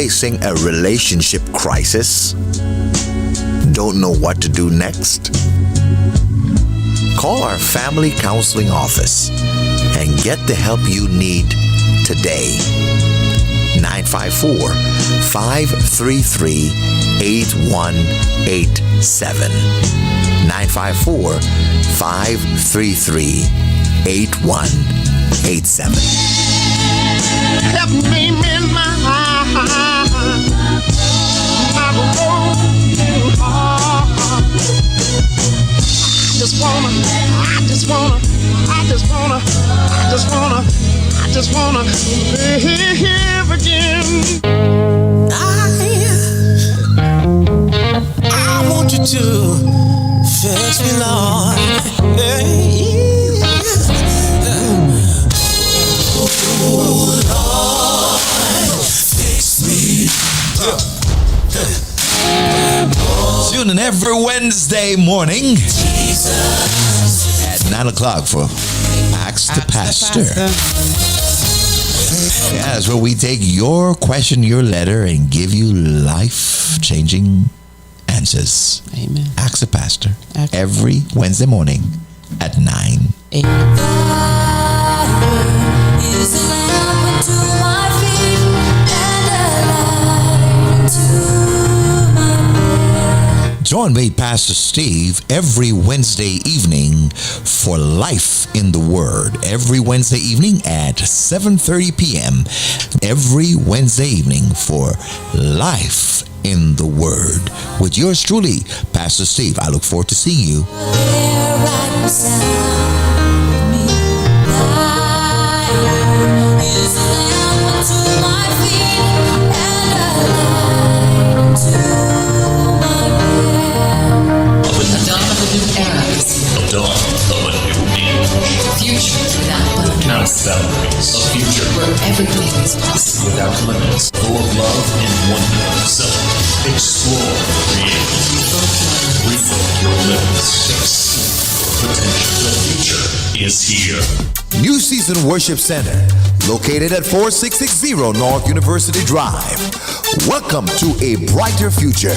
facing a relationship crisis? Don't know what to do next? Call our family counseling office and get the help you need today. 954-533-8187. 954-533-8187. Help me mend my heart. I just wanna live again. I want you to fix me, Lord. Oh, Lord, fix me. Tune in every Wednesday morning at 9 o'clock for Ask the Pastor. Yeah, that's where we take your question, your letter, and give you life-changing answers. Amen. Ask the Pastor every Wednesday morning at 9. Amen. Join me, Pastor Steve, every Wednesday evening for Life in the Word. Every Wednesday evening at 7:30 p.m. Every Wednesday evening for Life in the Word. With yours truly, Pastor Steve. I look forward to seeing you. Dawn of a new age. Future without Without boundaries. A future where everything is possible. without limits. Full of love and wonder. So, explore creativity. Rethink your limits. Exceed your potential. The future is here. New Season Worship Center, located at 4660 North University Drive. Welcome to a brighter future.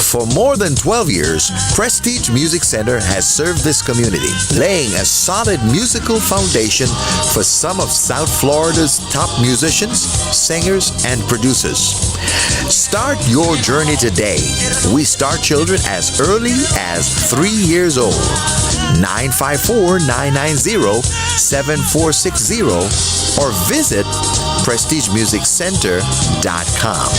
For more than 12 years, Prestige Music Center has served this community, laying a solid musical foundation for some of South Florida's top musicians, singers, and producers. Start your journey today. We start children as early as 3 years old. 954-990-7460 or visit prestigemusiccenter.com.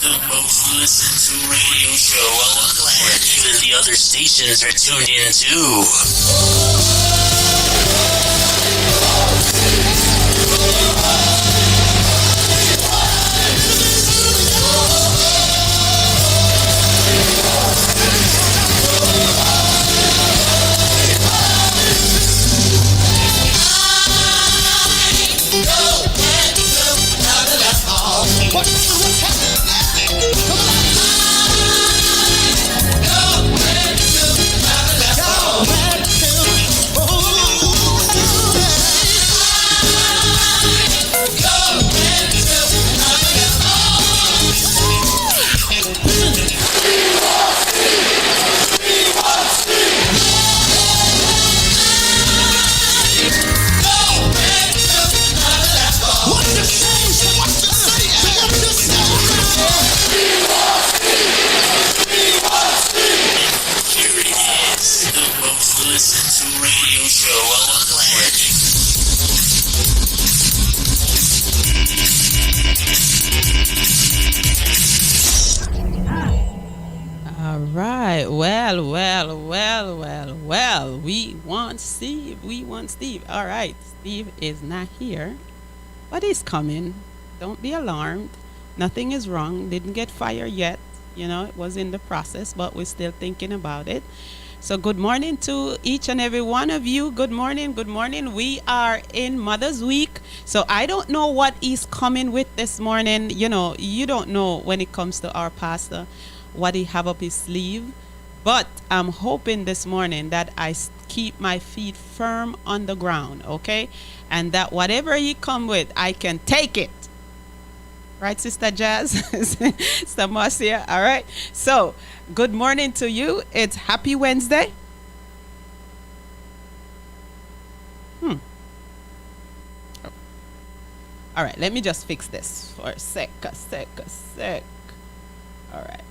The most listened to radio show on the planet. Even the other stations are tuned in too. We want Steve. All right, Steve is not here, but he's coming. Don't be alarmed. Nothing is wrong. Didn't get fired yet. You know, it was in the process, but we're still thinking about it. So good morning to each and every one of you. Good morning, good morning. We are in Mother's Week. So I don't know what he's coming with this morning. You know, you don't know when it comes to our pastor what he have up his sleeve. But I'm hoping this morning that I keep my feet firm on the ground, okay? And that whatever he come with, I can take it. Right, Sister Jazz? Sister Marcia, all right? So, good morning to you. It's Happy Wednesday. All right, let me just fix this for a sec. All right.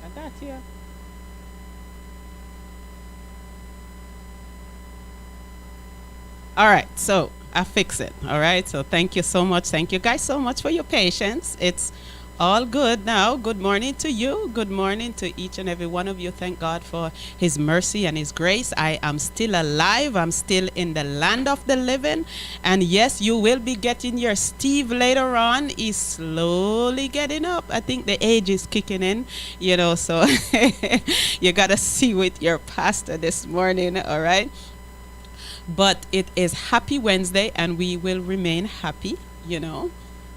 I got you. All right, so I fix it. All right, so thank you so much. Thank you guys so much for your patience. It's all good now. Good morning to you. Good morning to each and every one of you. Thank God for his mercy and his grace. I am still alive. I'm still in the land of the living. And yes, you will be getting your Steve later on. He's slowly getting up. I think the age is kicking in, you know, so you got to see with your pastor this morning, all right? But it is Happy Wednesday, and we will remain happy, you know.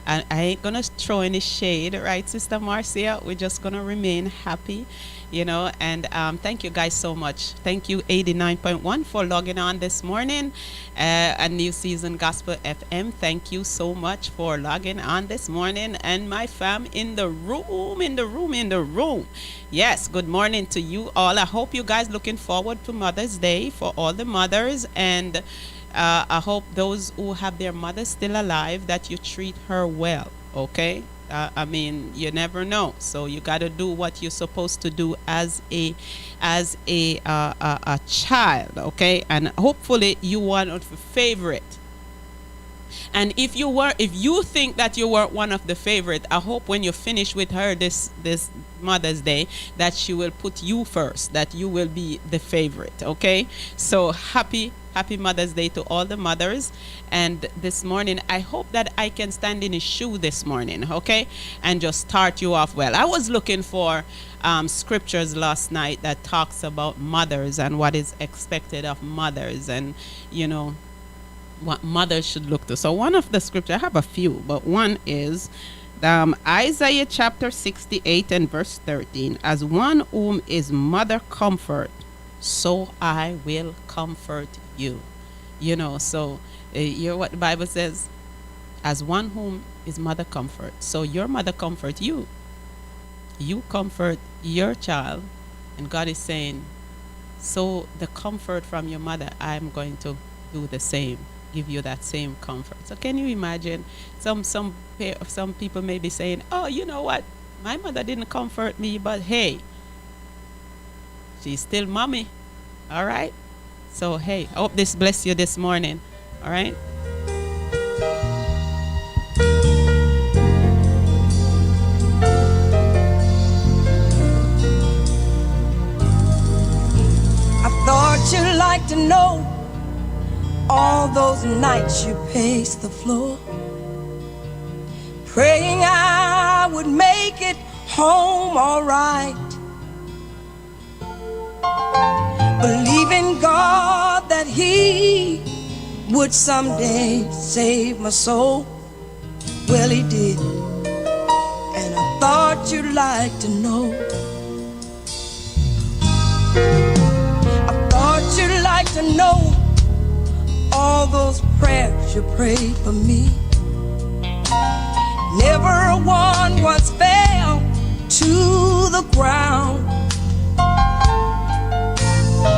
And I ain't going to throw any shade, right, Sister Marcia? We're just going to remain happy, you know. And thank you guys so much. Thank you, 89.1, for logging on this morning. And New Season Gospel FM, thank you so much for logging on this morning. And my fam in the room. Yes, good morning to you all. I hope you guys looking forward to Mother's Day for all the mothers. And I hope those who have their mother still alive, that you treat her well, okay? I mean, you never know. So you got to do what you're supposed to do as a child, okay? And hopefully you weren't a favorite. And if you think that you weren't one of the favorite, I hope when you finish with her this Mother's Day, that she will put you first, that you will be the favorite, okay? So happy Mother's Day to all the mothers. And this morning, I hope that I can stand in his shoe this morning, okay? And just start you off well. I was looking for scriptures last night that talks about mothers and what is expected of mothers, and, you know, what mothers should look to. So one of the scriptures, I have a few, but one is Isaiah chapter 68 and verse 13. As one whom is mother comfort, so I will comfort you. You know, so you hear what the Bible says? As one whom is mother comfort. So your mother comfort you. You comfort your child. And God is saying, so the comfort from your mother, I'm going to do the same. Give you that same comfort. So can you imagine some people may be saying, oh, you know what, my mother didn't comfort me, but hey, she's still mommy. All right, so hey, I hope this bless you this morning. All right. I thought you'd like to know all those nights you paced the floor, praying I would make it home all right, believing God that He would someday save my soul. Well, He did, and I thought you'd like to know. I thought you'd like to know all those prayers you prayed for me. Never a one once fell to the ground.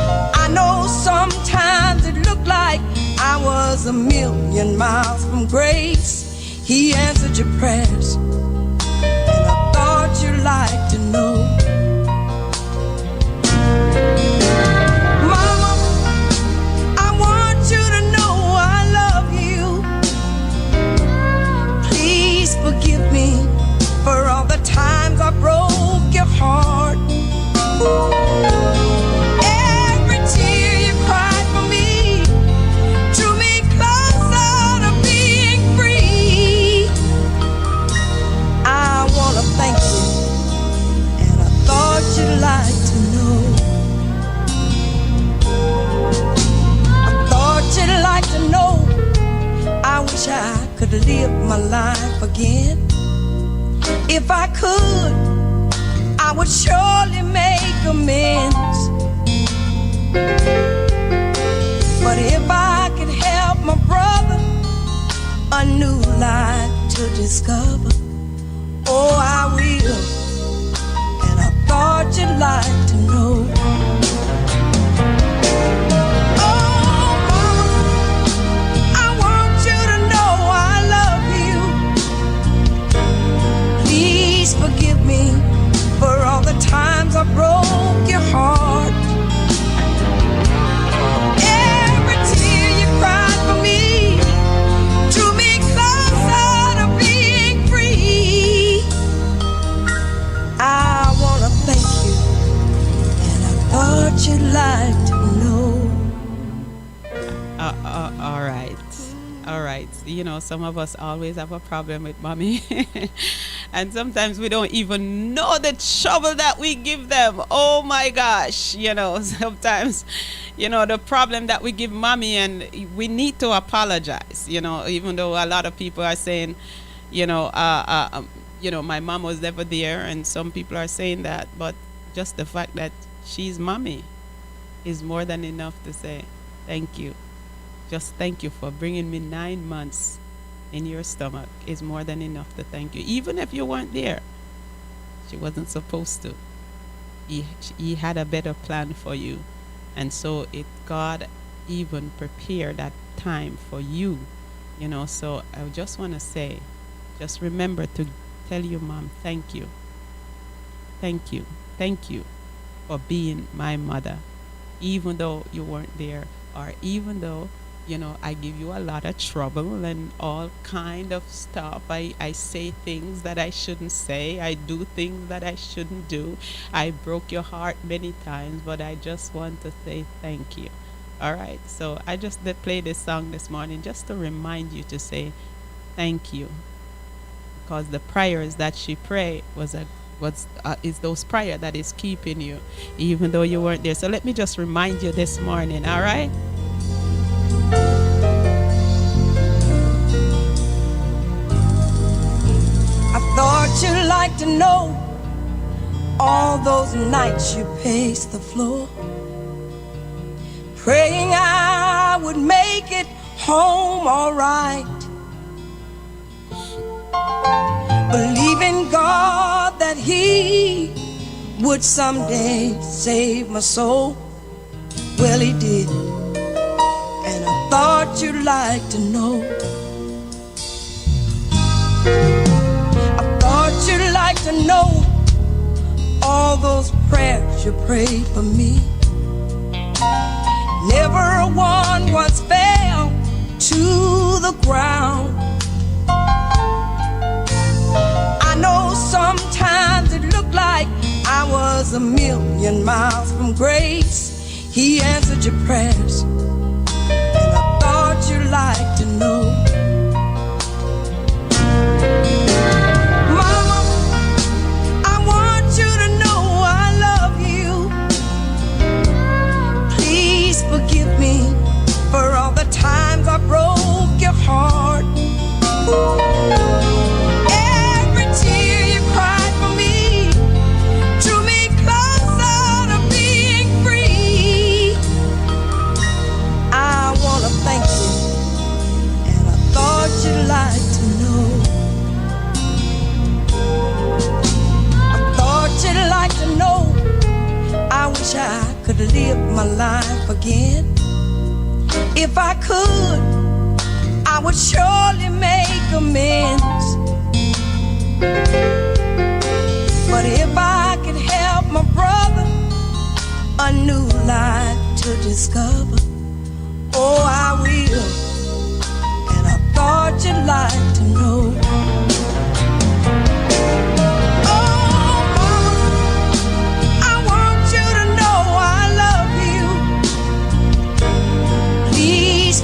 I know sometimes it looked like I was a million miles from grace. He answered your prayers, and I thought you'd like to know. Mama, I want you to know I love you. could live my life again. If I could, I would surely make amends. But if I could help my brother a new life to discover, oh, I will. And I thought you'd like to know. Oh, Mama, I want you to know I love you. Please forgive me for all the times I broke your heart. Every tear you cried for me drew me closer to being free. I wanna thank you, and I thought you'd like to know. All right. All right. You know, some of us always have a problem with mommy. And sometimes we don't even know the trouble that we give them. Oh my gosh. You know, sometimes, you know, the problem that we give mommy, and we need to apologize, you know, even though a lot of people are saying, you know, my mom was never there, and some people are saying that, but just the fact that she's mommy is more than enough to say thank you. Just thank you for bringing me 9 months in your stomach is more than enough to thank you. Even if you weren't there, she wasn't supposed to. He had a better plan for you. And so God even prepared that time for you, you know. So I just want to say, just remember to tell your mom, thank you. Thank you. Thank you for being my mother. Even though you weren't there, or even though, you know, I give you a lot of trouble and all kind of stuff. I say things that I shouldn't say. I do things that I shouldn't do. I broke your heart many times, but I just want to say thank you. All right. So I just did play this song this morning just to remind you to say thank you, because the prayers that she prayed is those prayer that is keeping you, even though you weren't there. So let me just remind you this morning. All right. I thought you'd like to know all those nights you paced the floor, praying I would make it home all right, believing God that He would someday save my soul. Well, He did, and I thought you'd like to know. You'd like to know all those prayers you prayed for me. Never a one once fell to the ground. I know sometimes it looked like I was a million miles from grace. He answered your prayers, and I thought you'd like to know. Forgive me for all the times I broke your heart. Every tear you cried for me drew me closer to being free. I want to thank you, and I thought you'd like to know. I thought you'd like to know. I wish I could live my life again. If I could, I would surely make amends. But if I could help my brother a new life to discover, oh, I will. And I thought you'd like to know.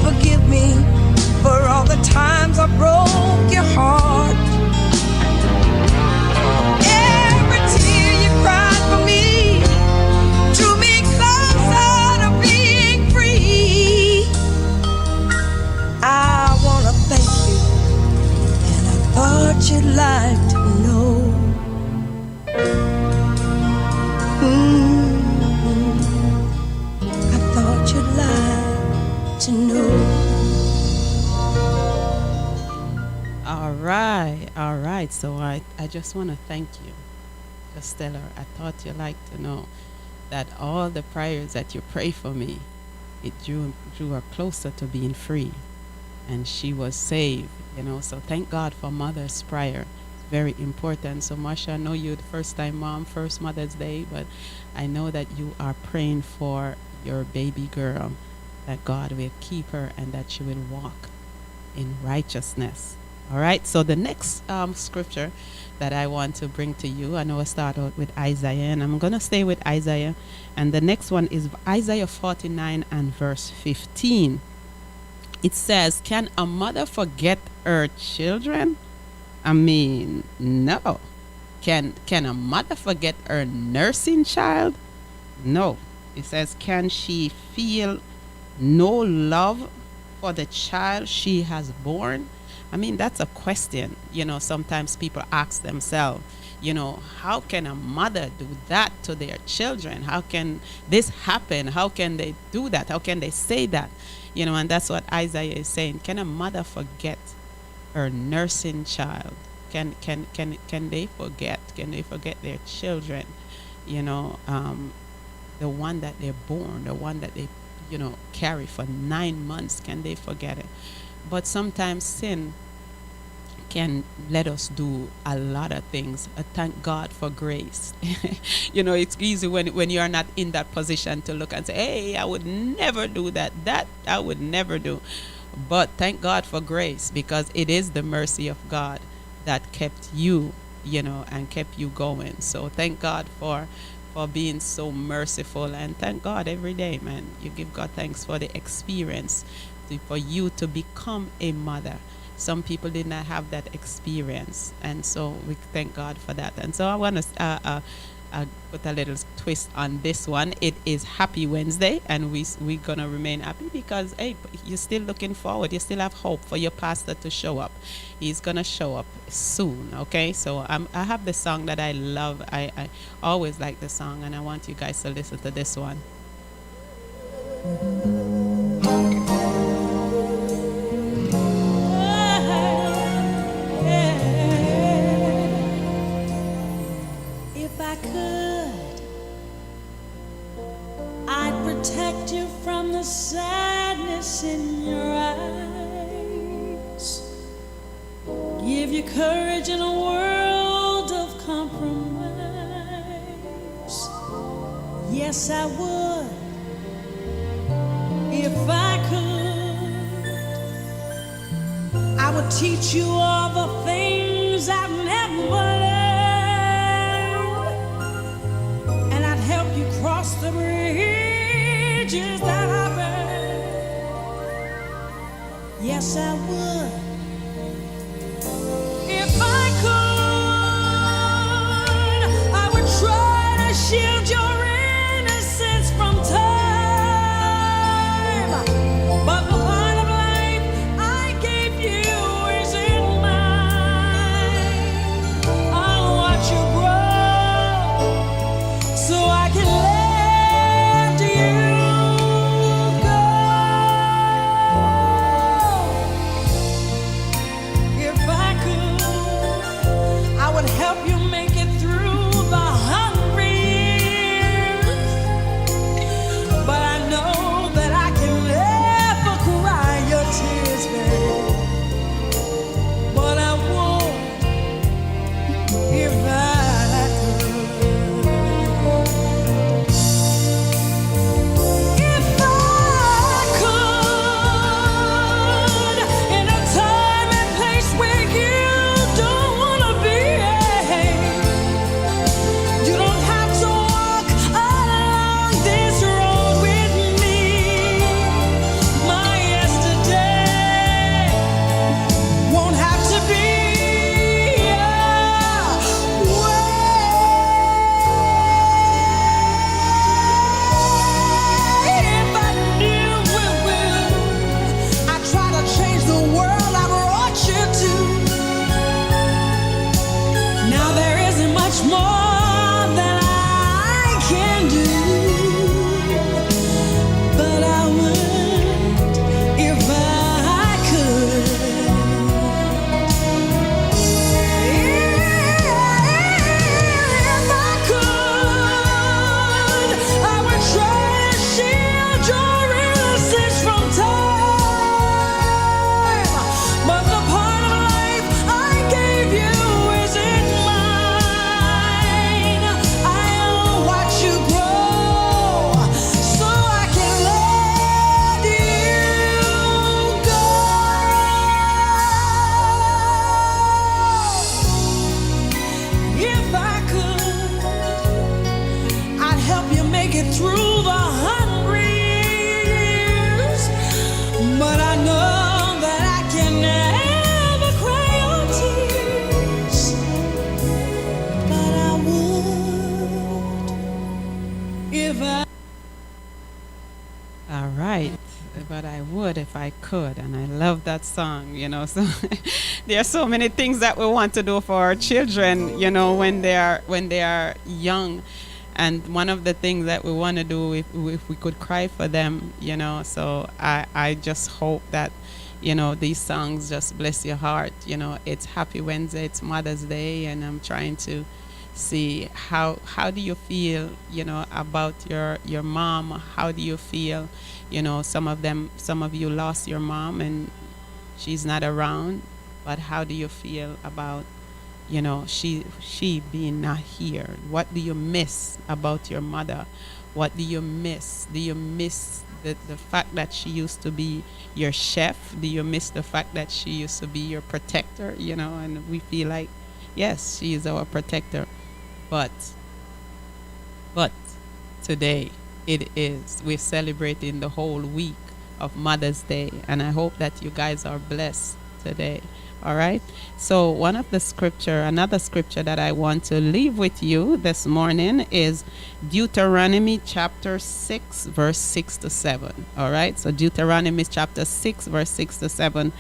Forgive me for all the times I broke your heart. Every tear you cried for me drew me closer to being free. to know. All right. So I just want to thank you. Just tell her I thought you'd like to know that all the prayers that you pray for me, it drew her closer to being free, and she was saved. So thank God for mother's prayer. Very important. So Marsha, I know you're the first time mom, first Mother's Day, but I know that you are praying for your baby girl, that God will keep her and that she will walk in righteousness. All right. So the next scripture that I want to bring to you, I know I start out with Isaiah, and I'm going to stay with Isaiah. And the next one is Isaiah 49 and verse 15. It says, can a mother forget her children? I mean, no. Can a mother forget her nursing child? No. It says, can she feel no love for the child she has born? I mean, that's a question. Sometimes people ask themselves, how can a mother do that to their children? How can this happen? How can they do that? How can they say that? And that's what Isaiah is saying. Can a mother forget her nursing child? Can they forget? Can they forget their children? The one that they're born, the one that they, carry for 9 months. Can they forget it? But sometimes sin can let us do a lot of things. Thank God for grace. It's easy when you're not in that position to look and say, hey, I would never do that. That I would never do. But thank God for grace, because it is the mercy of God that kept you, and kept you going. So thank God for being so merciful, and thank God every day, man. You give God thanks for the experience, for you to become a mother. Some people did not have that experience, and so we thank God for that. And so I want to put a little twist on this one. It is Happy Wednesday, and we're gonna remain happy because, hey, you're still looking forward. You still have hope for your pastor to show up. He's gonna show up soon. Okay, so I have the song that I love. I always like the song, and I want you guys to listen to this one. If I could, I'd protect you from the sadness in your eyes, give you courage in a world of compromise. Yes, I would, if I could. I would teach you all the things I've never learned, and I'd help you cross the bridges that I burned. Yes, I would, if I could. I would try to shield your innocence from time, but the light of life I gave you isn't mine. I'll watch you grow so I can let you go. but I would if I could. And I love that song, you know. So there are so many things that we want to do for our children, you know, when they are young. And one of the things that we want to do, if we could cry for them, you know. So I just hope that, you know, these songs just bless your heart. You know, it's Happy Wednesday, it's Mother's Day, and I'm trying to see how do you feel, you know, about your mom. How do you feel, you know, some of you lost your mom and she's not around, but how do you feel about, you know, she being not here? What do you miss about your mother? What do you miss? Do you miss the fact that she used to be your chef? Do you miss the fact that she used to be your protector? You know, and we feel like, yes, she is our protector. But today we're celebrating the whole week of Mother's Day, and I hope that you guys are blessed today. All right. So another scripture that I want to leave with you this morning is Deuteronomy chapter 6, verse 6 to 7. All right. So Deuteronomy chapter 6, verse 6 to 7.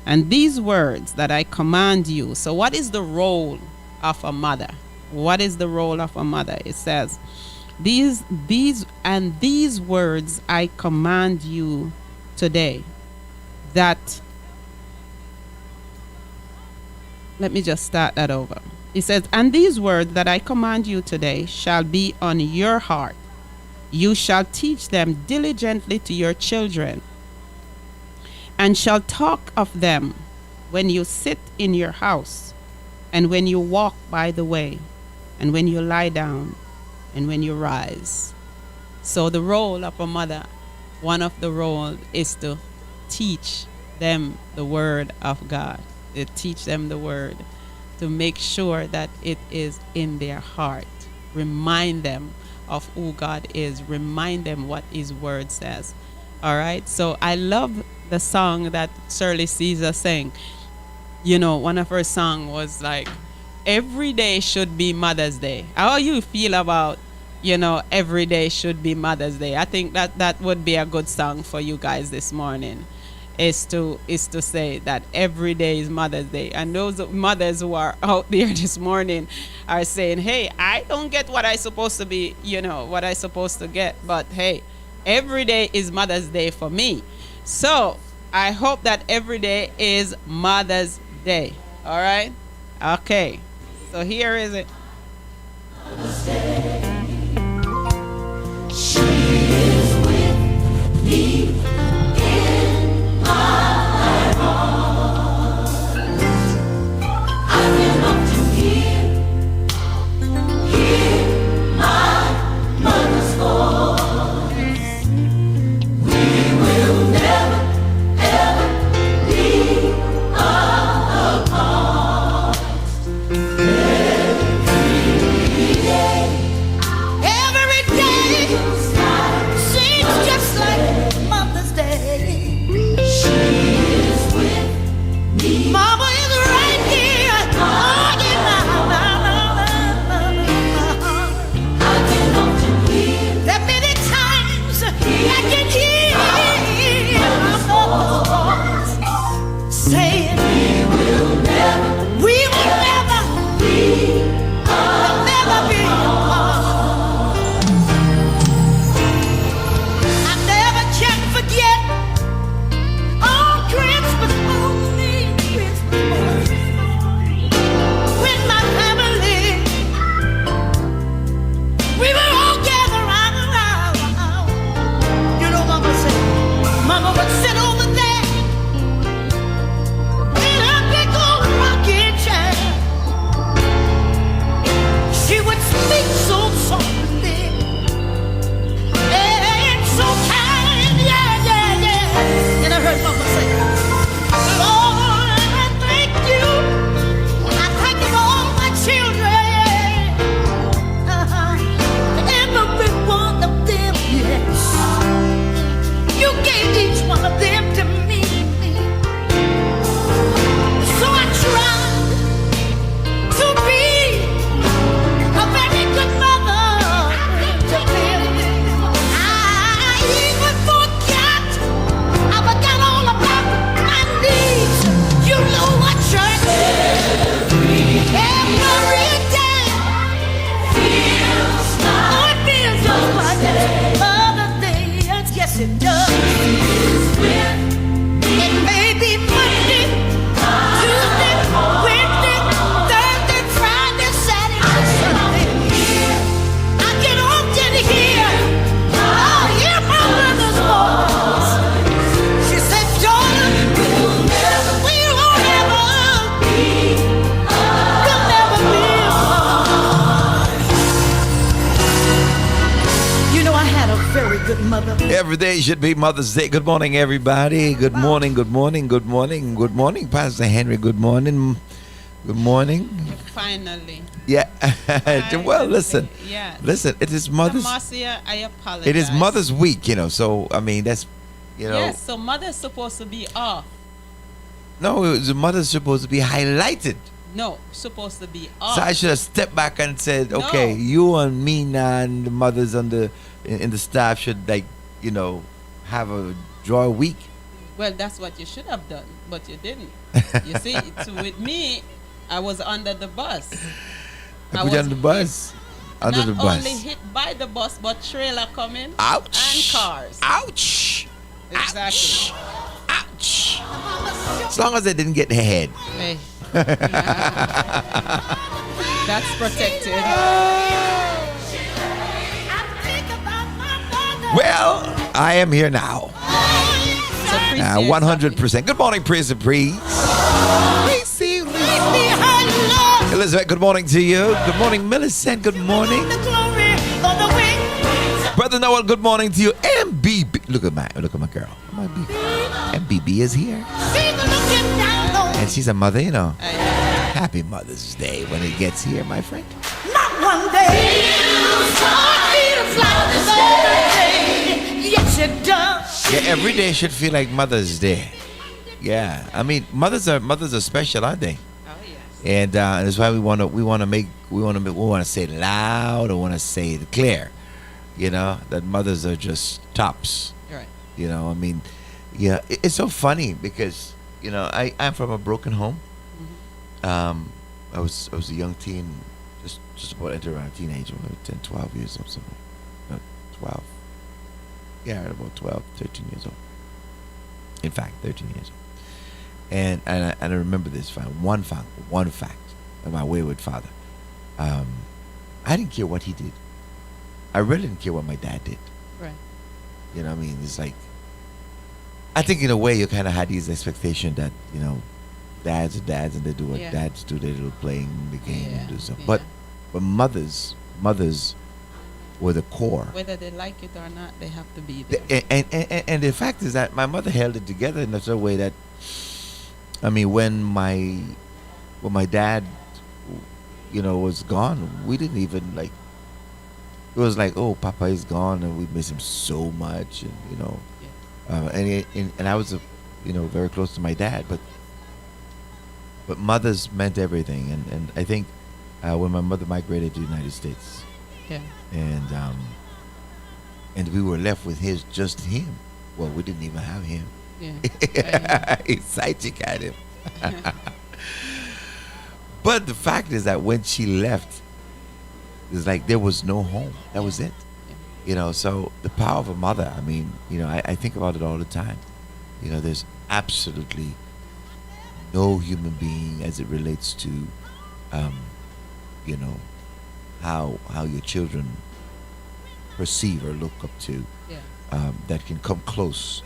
And these words that I command you. So what is the role of a mother? What is the role of a mother? It says, these words I command you today, that, let me just start that over. It says, and these words that I command you today shall be on your heart. You shall teach them diligently to your children, and shall talk of them when you sit in your house, and when you walk by the way, and when you lie down, and when you rise. So the role of a mother, one of the roles is to teach them the word of God. To teach them the word, to make sure that it is in their heart. Remind them of who God is. Remind them what his word says. All right. So I love the song that Shirley Caesar sang. You know, one of her songs was like, every day should be Mother's Day. How you feel about, you know, every day should be Mother's Day? I think that would be a good song for you guys this morning. Is to say that every day is Mother's Day. And those mothers who are out there this morning are saying, hey, I don't get what I supposed to be, you know, what I supposed to get. But hey, every day is Mother's Day for me. So I hope that every day is Mother's Day. All right? Okay. So here is it. Mother's Day. She is with me. Every day Every day should be Mother's Day. Good morning, everybody. Good morning, good morning, good morning, good morning, Pastor Henry. Good morning. Good morning. Finally. Yeah. Well, listen. Yeah. Listen, it is Mother's. Marcia, I apologize. It is Mother's Week, So I mean, that's, Yes, so Mother's supposed to be off. No, the Mother's supposed to be highlighted. No, supposed to be off. So I should have stepped back and said, No. okay, you and Mina and the mothers in the staff should have a joy week. Well, that's what you should have done, but you didn't. You see, with me, I was under the bus. I put you on the bus. Under the Not bus. only hit by the bus, but trailer coming. Ouch. And cars. Ouch. Exactly. Ouch. As long as they didn't get their head. Hey. That's protected. Well, I am here now. So appreciate 100%. Good morning, Praise and Praise. Elizabeth, good morning to you. Good morning, Millicent. Good morning. Brother Noel, good morning to you. MBB. Look at my girl. My BB. MBB is here. And she's a mother, Happy Mother's Day when it gets here, my friend. Not one day. Yes, it does. Yeah, every day should feel like Mother's Day. Yeah, I mean, mothers are special, aren't they? Oh yes. And that's why we want to say it loud. I want to say it clear. That mothers are just tops. Right. I mean, yeah, it's so funny because I'm from a broken home. Mm-hmm. I was a young teen, just about to enter around teenage, about 10, 12 years old, something. 12. Yeah, about 12, 13 years old. In fact, 13 years old. And I remember this one fact of my wayward father. I didn't care what he did. I really didn't care what my dad did. Right. You know what I mean? It's like, I think in a way you kind of had these expectations that, dads are dads and they do what dads do. They do playing the game and do stuff. Yeah. But mothers were the core. My they like it or not, they have to be there. And the fact is that my mother held it together in such a way that, I mean, when my dad, was gone, we didn't even like. It was like, oh, Papa is gone, and we miss him so much, and I was, very close to my dad, but mothers meant everything, and I think when my mother migrated to the United States, and we were left with just him. Well, we didn't even have him. Yeah. His side chick had him. But the fact is that when she left, it's like there was no home. That was it. So the power of a mother, I mean, I think about it all the time. There's absolutely no human being as it relates to, how your children perceive or look up to, that can come close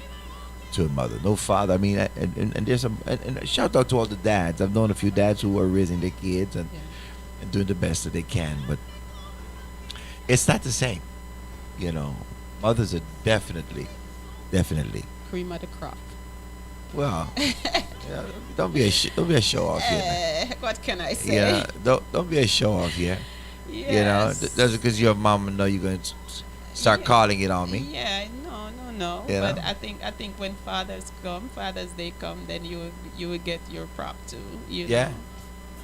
to a mother. No father. I mean, and there's and shout out to all the dads. I've known a few dads who are raising their kids and doing the best that they can, but it's not the same. Mothers are definitely Cream of the crop. well. Don't be a show off here. What can I say? Yeah, don't be a show off here. Yes. That's because your mom know you're going to start calling it on me. Yeah, no. But I think when Father's Day come, then you will get your prop too. Yeah. Know?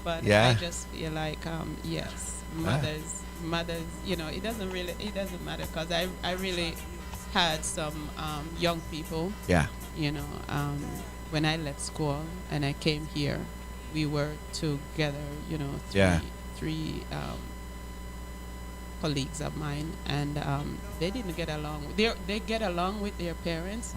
But Yeah. I just feel like yes, mothers. It doesn't matter because I really had some young people. Yeah. When I left school and I came here, we were together. Three colleagues of mine, and they didn't get along. They get along with their parents,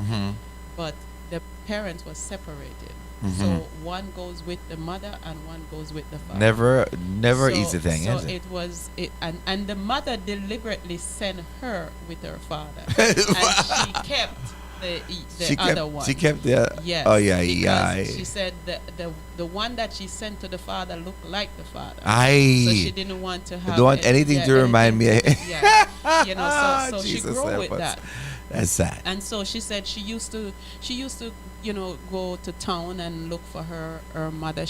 but the parents were separated. So one goes with the mother and one goes with the father. Never easy thing, so is it? it was and the mother deliberately sent her with her father, and she kept the other one. She kept the. Yes. Oh yeah, because she said the one that she sent to the father looked like the father. So she didn't want to have. Don't want anything to remind me. Yeah. So she Jesus grew help with us. that. That's sad. And so she said she used to go to town and look for her mother.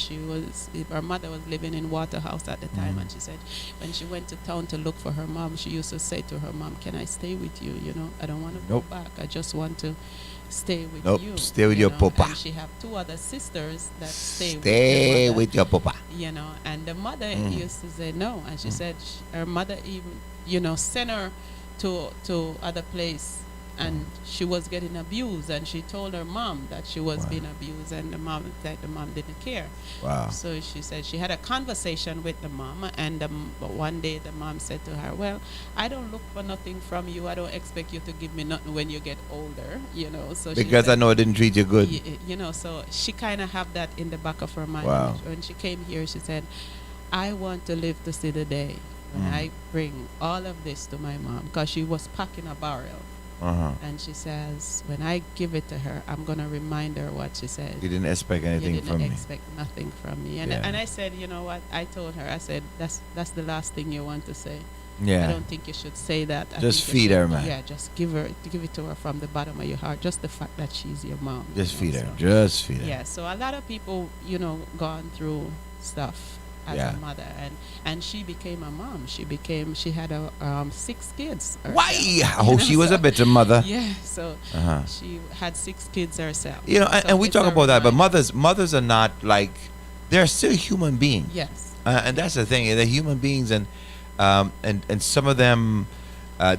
Her mother was living in Waterhouse at the time, and she said when she went to town to look for her mom, she used to say to her mom, "Can I stay with you? I don't want to Nope. go back. I just want to stay with Nope, you." stay with your papa. And she have 2 other sisters that stay Stay with with your papa. and the mother used to say no, and she said her mother even sent her to other place, and she was getting abused, and she told her mom that she was being abused, and the mom didn't care. Wow. So she said she had a conversation with the mom, and one day the mom said to her, "Well, I don't look for nothing from you. I don't expect you to give me nothing when you get older, So Because I know I didn't treat you good. So she kind of have that in the back of her mind. Wow. When she came here, she said, "I want to live to see the day when I bring all of this to my mom," because she was packing a barrel. And she says, when I give it to her, I'm going to remind her what she said. You didn't expect anything from me. You didn't expect nothing from me. And I said, you know what? I told her, I said, that's the last thing you want to say. Yeah. I don't think you should say that. I Just think you feed should- her, man. Yeah, just give it to her from the bottom of your heart. Just the fact that she's your mom. Just feed her. so- Just feed her. Yeah, so a lot of people, gone through stuff as Yeah. a mother, and she became a mom. She had 6 kids. Why? herself. Oh, she was a better mother. Yeah, so Uh-huh. she had 6 kids herself. And we it's talk a about that, but reminder. mothers are not like, they're still human beings. Yes. And that's the thing. They're human beings, and some of them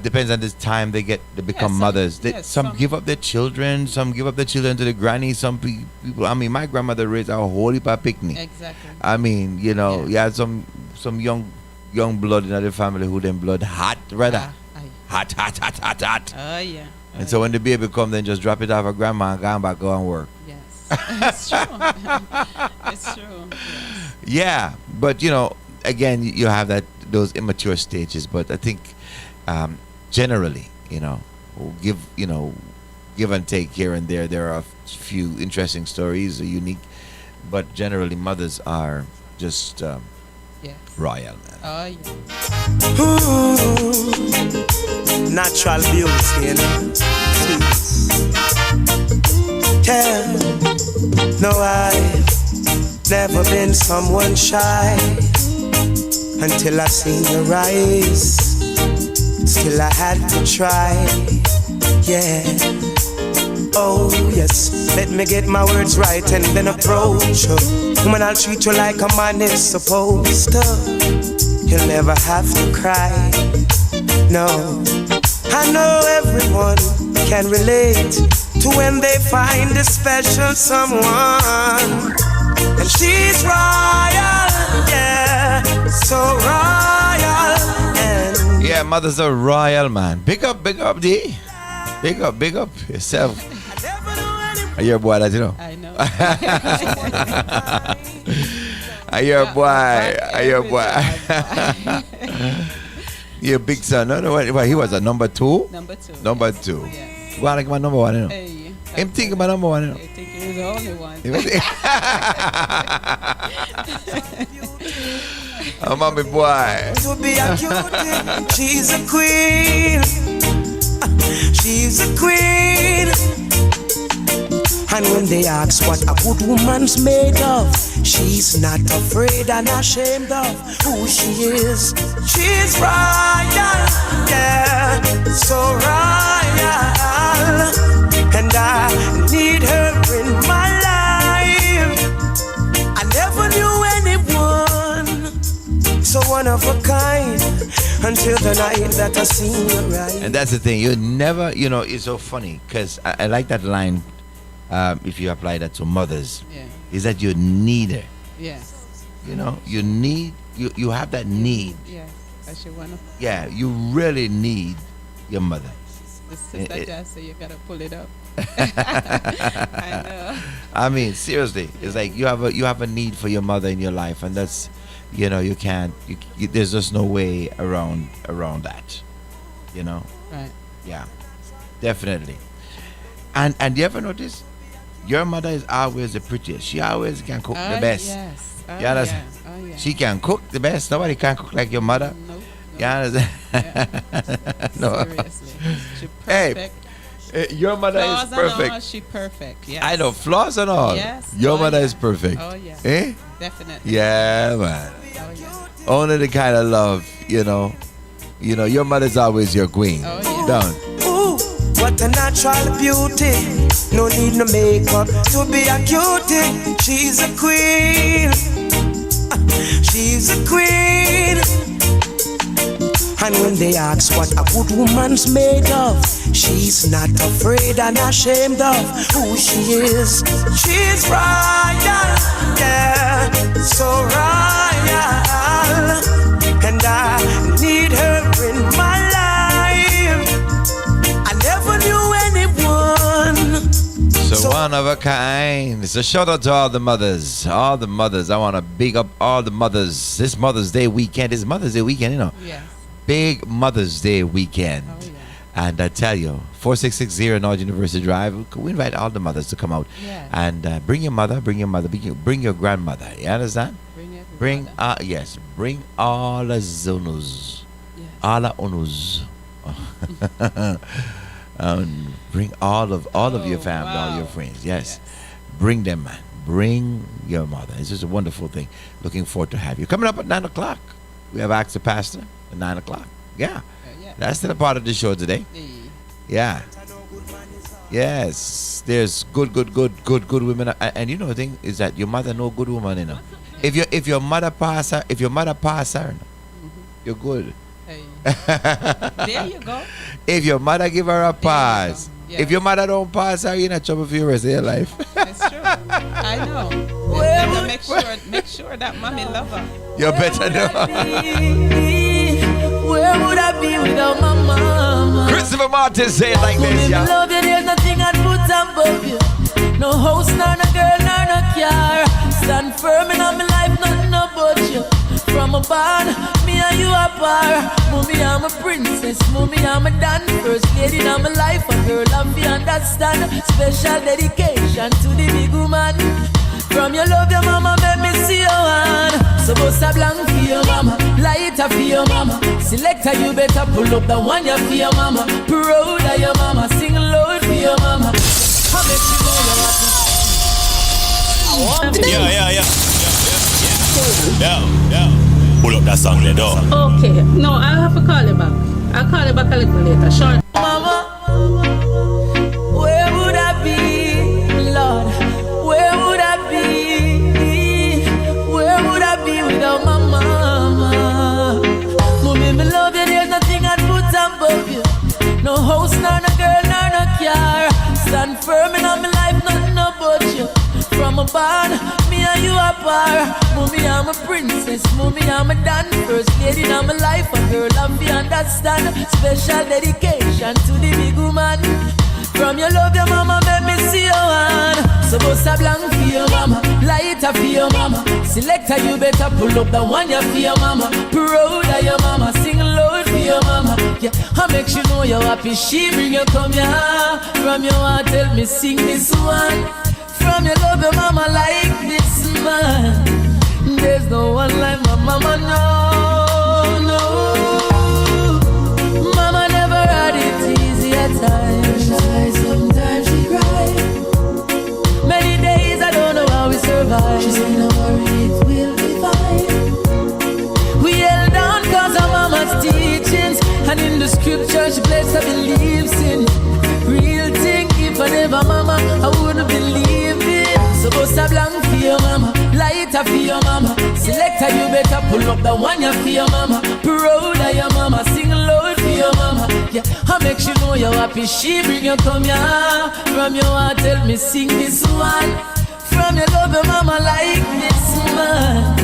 depends on the time they become some- mothers. yes, Some some- give up their children. Some give up their children to the granny. Some people. I mean, my grandmother raised a whole heap of picnic. Exactly. I mean, you had some young blood in the family who then blood hot, rather hot. Oh yeah. And so when the baby come, then just drop it off of grandma and go and work. Yes, it's true. It's true. Yes. Yeah, but again, you have those immature stages. But I think generally, give and take here and there. There are a few interesting stories, unique, but generally, mothers are just Yes. royal, man. Oh yeah. Natural beauty, Yeah, no, I've never been someone shy until I seen your eyes. Still I had to try, yeah. Oh yes, let me get my words right and then approach you. Woman, I'll treat you like a man is supposed to. You'll never have to cry, no. I know everyone can relate to when they find a special someone. And she's royal, yeah, so royal. And Yeah, mothers are royal, man. Big up, D. Big up yourself. Are you a boy that you know? I know. Are you a boy? Are you a boy? You're a big son. No, he was a number 2? Number 2. Number 2. Yes. Go on, like my number 1, Hey, Him think about number 1, I think he was the only one. Oh, mommy boy. to be a cutie, she's a queen. She's a queen. And when they ask what a good woman's made of, she's not afraid and ashamed of who she is. She's royal, yeah, so royal. And I need her in my life. I never knew anyone so one of a kind until the night that I seen her rise. And that's the thing. You never, it's so funny because I like that line. If you apply that to mothers, Yeah. is that you need her. Yes. You need, you have that need. Yes. I should want to. Yeah, you really need your mother. The sister just say you gotta pull it up. I know. I mean, seriously, it's like you have a need for your mother in your life, and that's, you can't. There's just no way around that. Right. Yeah, definitely. And you ever notice, your mother is always the prettiest. She always can cook the best. Yes. Oh, You understand? yeah. Oh, yeah. She can cook the best. Nobody can cook like your mother. Nope. You understand? Yeah. No. Seriously. She Hey, perfect. Your mother Flaws is and all, perfect. she perfect. Yes. I know, flaws and all. Yes. Your Oh, mother yeah. is perfect. Oh yeah. Eh? Definitely. Yeah, man. Oh yeah. Only the kind of love, your mother's always your queen. Oh yeah. Down. Ooh, what a natural beauty. No need no makeup to be a cutie. She's a queen. She's a queen. And when they ask what a good woman's made of, she's not afraid and ashamed of who she is. She's royal, yeah, so royal. And I need her in my life. I never knew anyone So one of a kind. So shout out to all the mothers. All the mothers. I want to big up all the mothers. This Mother's Day weekend. It's Mother's Day weekend, Yes. Big Mother's Day weekend. Oh yeah. And I tell you, 4660 North University Drive, we invite all the mothers to come out. Yeah. And bring your mother, bring your grandmother. You understand? Bring everybody. Yes, bring all the zonus. Yes. All the onus. Bring all of your family, all wow. your friends. Yes. Bring them, man. Bring your mother. It's just a wonderful thing. Looking forward to have you. Coming up at 9 o'clock, we have Ask the Pastor at 9 o'clock. Yeah. Yeah. That's still a part of the show today. Hey. Yeah. Yes. There's good women. And you know the thing is that your mother no good woman, you know. If your mother pass her, you're good. Hey. There you go. If your mother give her a pass, Yes. if your mother don't pass her, you're in trouble for your rest of your life. It's true. I know. You have to make sure that mommy love her. You better know. Where would I be without my mama? Christopher Martin say it like this, yeah. yeah. Love you, there's nothing I'd put above you. No house, nor no girl, nor no car. Stand firm in my life, nothing about you. From a barn, me and you apart. Mommy, I'm a princess. Mommy, I'm a dan. First lady in my life, a girl of you understand. Special dedication to the big woman. From your love, your mama, make me see your hand. So bust a blank for your mama, light up for your mama. Selector, you better pull up the one you for your mama. Proud of your mama, sing loud for your mama. How make you know you're happy? Yeah. Pull up that song there, dog. Okay. No, I'll have to call you back. I'll call you back a little later. Sure. Mama, where would I be, Lord? Where would I be? Where would I be without my mama? Mommy, me love you, there's nothing I'd put above you. No house, nor no girl, nor no car. Stand firm in my life, nothing about you. From a barn, me and you apart. Mommy, I'm a princess. Mommy, I'm a dan. First lady in my life, a girl of you understand. Special dedication to the big woman. From your love, your mama, make me see your hand. So bust a blank for your mama, light up for your mama. Selector, you better pull up the one you for your mama. Proud of your mama, sing loud for your mama. Yeah, I make you know you're happy. She bring you come here. From your heart, tell me sing this one. From your love, your mama like this man. There's no one like my mama, no. Mama never had it easy at times. Sometimes she cried. Many days I don't know how we survive. She said, no worry, it will be fine. We held on cause of mama's teachings. And in the scripture she placed her beliefs in. Real thing, if I never mama, I wouldn't believe it. So bust a blank for your mama, light up for your mama. Selector, you better pull up the one you for your mama. Proud of your mama, sing loud for your mama. Yeah, I make you know you're happy. She bring you come here. From your heart, tell me sing this one. From your love, your mama like this man.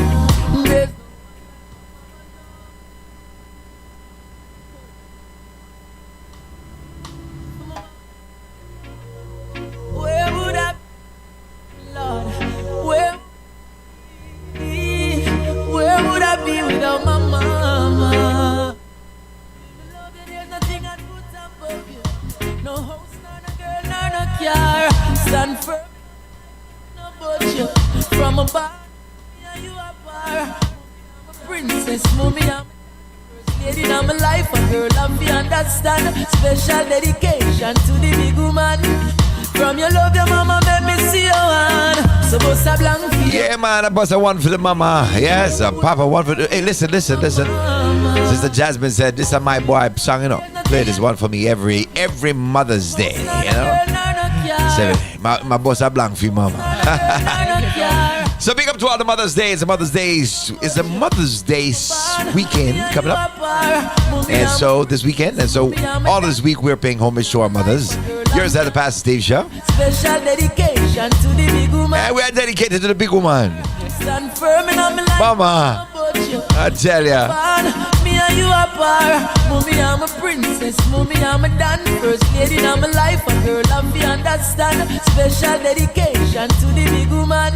Where would I be, Lord? Where would I be without my mama? Love you, there's nothing I'd put above you. No house, nor no girl, nor no car. Stand firm, no about you. From a bar, me and you apart. I'm a princess, mommy, I'm a first lady in my life, a girl love me understand. Special dedication to the big woman. From your love, your mama made me see your hand. So bust a blank for you. Yeah, man, I bust a one for the mama. Yes, Papa, one for the... Hey, listen. Sister Jasmine said, this is my boy song, you know. Play this one for me every Mother's Day, you know. So, my boss a blank for you, mama. So big up to all the Mother's Days. The Mother's Days is a Mother's Day weekend coming up. And so this weekend, and so all this week we're paying homage to our mothers. Yours at the Pastor Steve Show. Special dedication to the big woman. And we are dedicated to the big woman. Stand firm in my life. Mama, I tell ya. Me and you are par. Mommy, I'm a princess. Mommy, I'm a dan. First lady in my life. A girl love me understand. Special dedication to the big woman.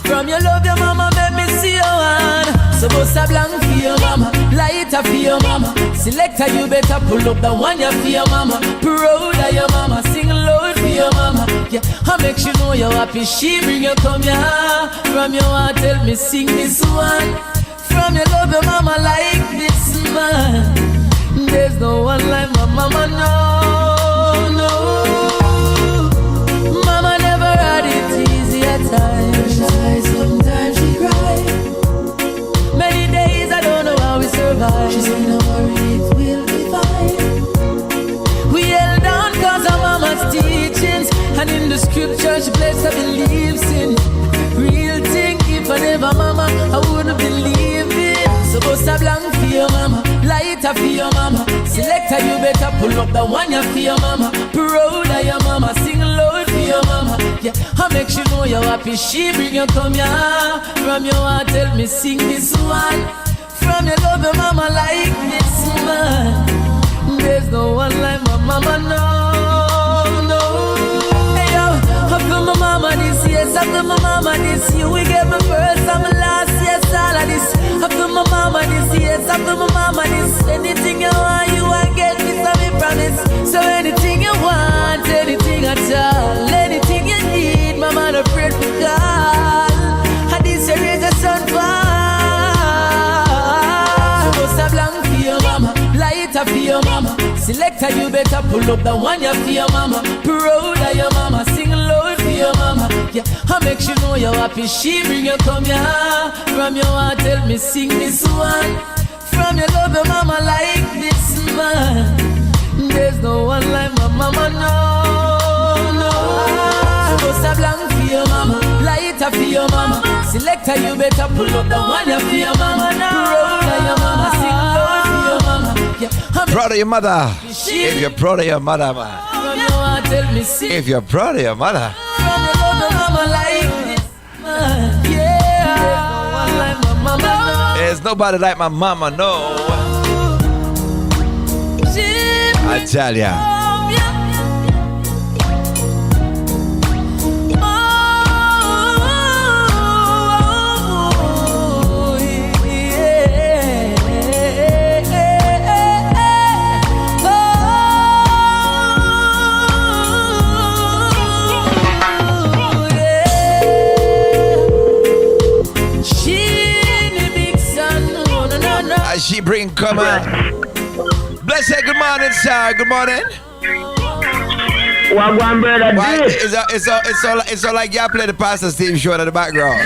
From your love, your mama made me see your hand. So bust a blank for your mama, lighter for your mama. Selector, you better pull up the one you for your mama. Proud of your mama, sing loud for your mama. Yeah, I make you know you're happy. She bring you come here. From your heart, tell me sing this one. From your love, your mama like this man. There's no one like my mama, no. Mama never had it easy at times. Sometimes she cry. Many days I don't know how we survive. She said no worry, it will be fine. We held on cause of mama's teachings. And in the scripture she placed her beliefs in. Real thing, if I never mama, I wouldn't believe it. So bust a blank for your mama, lighter for your mama. Selector, you better pull up the one you for your mama. Proud of your mama, sing loud for your mama. Yeah, I make you know you're happy. She bring you come here. From your heart, tell me sing this one. From your love, your mama like this man. There's no one like my mama, no. Hey yo, I feel my mama this year, I feel my mama this year. We gave me first and my last, yes, all of this. I feel my mama this year, I feel my mama this. Anything you want, you want get this, I me promise. So anything you want, anything at all, anything you need, my mother prayed for God. And this year is a sunfall. So bust a blank for your mama, lighter for your mama. Selector, you better pull up the one you for your mama. Proud of your mama, sing loud for your mama. Yeah, I make you know you're happy. She bring you come here. From your heart, tell me sing this one. From your love, your mama like this man. There's no one like my mama, no. Bust a blank for your mama, lighter for your mama. Selector, you better pull up the one you for your mama. Proud of your mama, sing loud for your mama. Yeah, Proud of your mother. If you're proud of your mother, man. from your heart, tell me sing. If you're proud of your mother. From your love, your mama like this man. Yeah, there's no one like my mama, no. There's nobody like my mama, no. I tell ya. She bring come on. Bless her, good morning, sir. Good morning. What one brother did? It's all like y'all play the Pastor Steve Show in the background.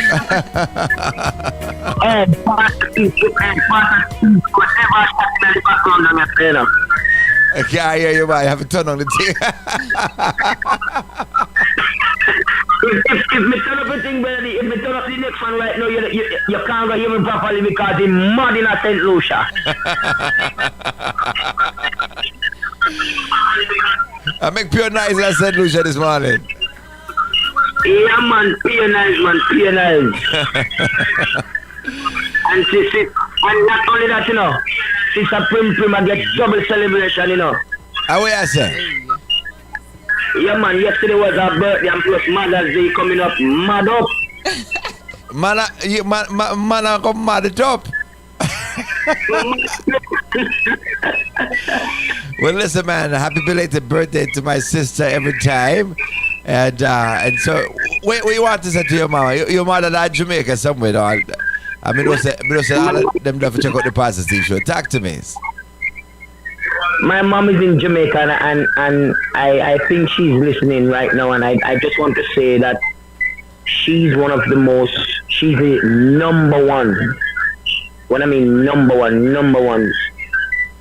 Oh, Pastor Steve, whatever happened in the background, I'm afraid of. Okay, I hear you, man. You have a turn on the thing. If me turn up a thing, brother, if me turn up the next one right now, you can't go hear me properly because it's mud in a St. Lucia. I make pure nice in St. Lucia this morning. Yeah, man, pure nice, man, pure nice. And not only that, you know, Sister Prim I get double celebration, you know. How will I say? Yeah, man, yesterday was our birthday and plus Mother's Day coming up. Mad up. Man, I come mad it up. Well, listen, man, happy belated birthday to my sister every time. And so, what you want to say to your mama? Your mother at Jamaica somewhere, or I mean, don't say all of them have to check out the Pastor Steve show. Talk to me. My mom is in Jamaica, and I think she's listening right now, and I just want to say that she's she's the number one. When I mean number one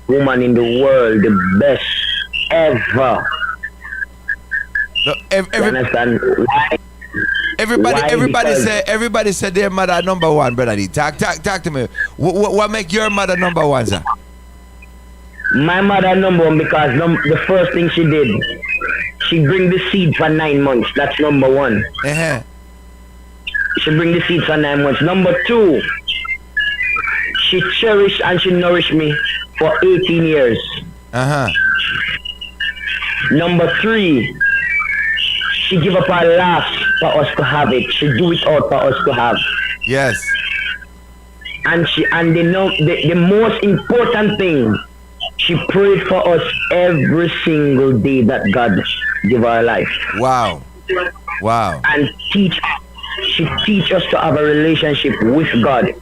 woman in the world, the best ever. No, you understand? Why? Everybody said their mother number one, brother. Talk to me. What make your mother number one, sir? My mother number one because the first thing she did, she bring the seed for 9 months. That's number one. Uh-huh. She bring the seed for 9 months. Number two, she cherished and she nourished me for 18 years. Uh-huh. Number three, she give up her last for us to have it. She do it all for us to have. Yes. And the most important thing, she prayed for us every single day that God give her life. Wow. And she teach us to have a relationship with God.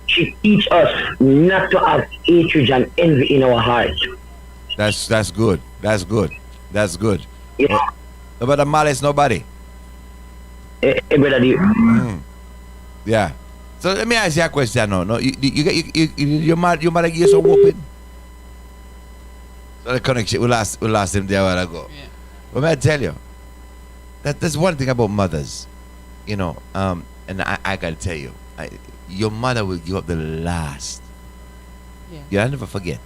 She teach us not to have hatred and envy in our heart. That's good. That's good. Yeah. Nobody malice nobody. Everybody. Yeah. So let me ask you a question now. No, your mother give you some whooping. So the connection we lost him there a while ago. Yeah. But may I tell you that there's one thing about mothers, and I gotta tell you, your mother will give up the last. Yeah. You'll never forget.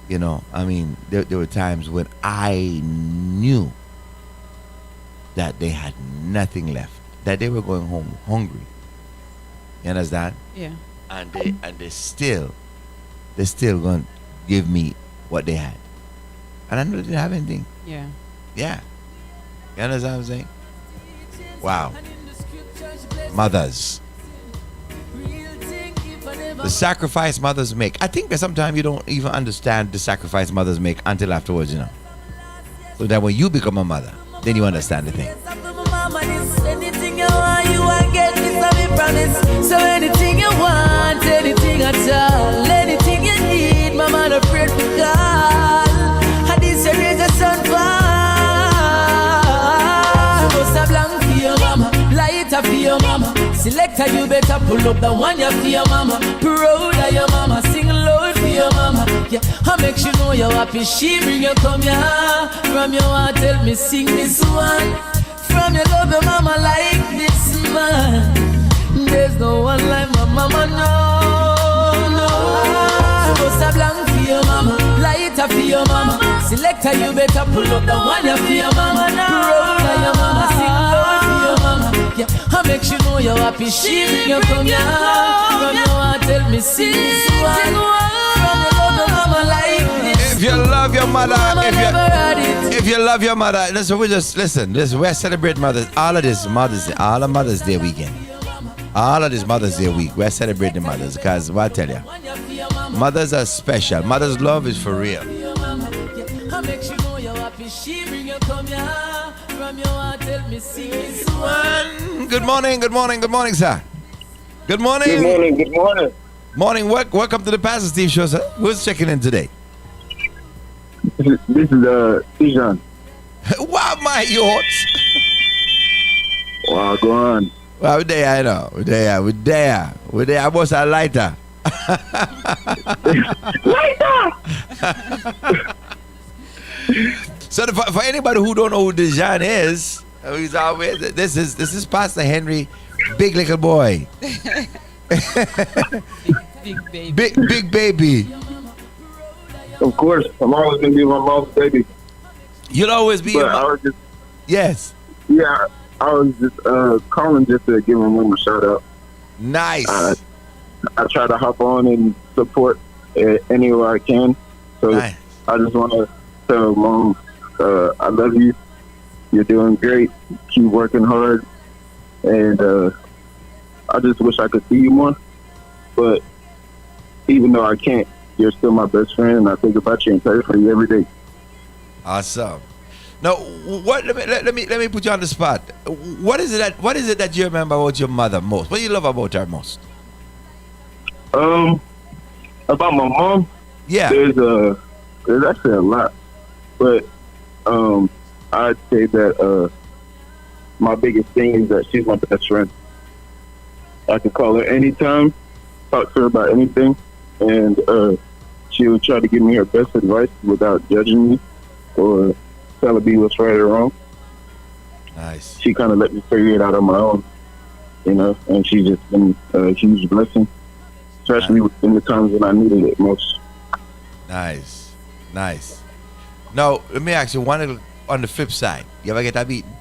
I mean, there were times when I knew that they had nothing left, that they were going home hungry. You understand? Yeah. And they still going to give me what they had. And I know they didn't have anything. Yeah. Yeah. You understand what I'm saying? Wow. Mothers. The sacrifice mothers make. I think that sometimes you don't even understand the sacrifice mothers make until afterwards, So that when you become a mother, then you understand the thing. Anything you want, you want get this of me promise. So anything you want, anything at all, anything you need, my mother prayed for God. And this year is a son for. So bust a blank for your mama, lighter for your mama. Selector, you better pull up the one you for your mama. Proud of your mama, sing loud for your mama. Yeah, I make you know you're happy. She bring you come here. From your heart, tell me sing this one. From your love your mama like this man. There's no one like my mama, no. Bust a blank for your mama, lighter for your mama. Selector, you better pull up the one you for your mama. Proud of your mama, sing loud for your mama. Yeah, I make you know you're happy. She bring you come here. From your heart, tell me sing this one. From your love your mama like this. If you love your mother, if you love your mother, listen, we're celebrating mothers. All of Mother's Day weekend. All of this Mother's Day week, we're celebrating mothers because what I tell you, mothers are special. Mother's love is for real. Good morning, sir. Good morning. Morning. Welcome to the Pastor Steve show, sir. Who's checking in today? This is Tijan. Wow, my yachts. Wow, go on. Well, we're there, I know. We're there. I was a lighter. So for anybody who don't know who Tijan is, he's always this is Pastor Henry, big little boy. Big baby. Of course, I'm always gonna be my mom's baby. You'll always be. Yes. Yeah, I was just calling just to give my mom a shout out. Nice. I try to hop on and support anywhere I can. So nice. I just want to tell Mom, I love you. You're doing great. Keep working hard. And I just wish I could see you more. But even though I can't, you're still my best friend, and I think about you and pray for you every day. Awesome. Now, let me put you on the spot. What is it that you remember about your mother most? What do you love about her most? About my mom. Yeah. There's actually a lot, but I'd say that my biggest thing is that she's my best friend. I can call her anytime, talk to her about anything, and she would try to give me her best advice without judging me or telling me what's right or wrong. Nice. She kind of let me figure it out on my own, and she's just been a huge blessing, especially in the times when I needed it most. Nice. Now, let me ask you one on the flip side. You ever get that beaten?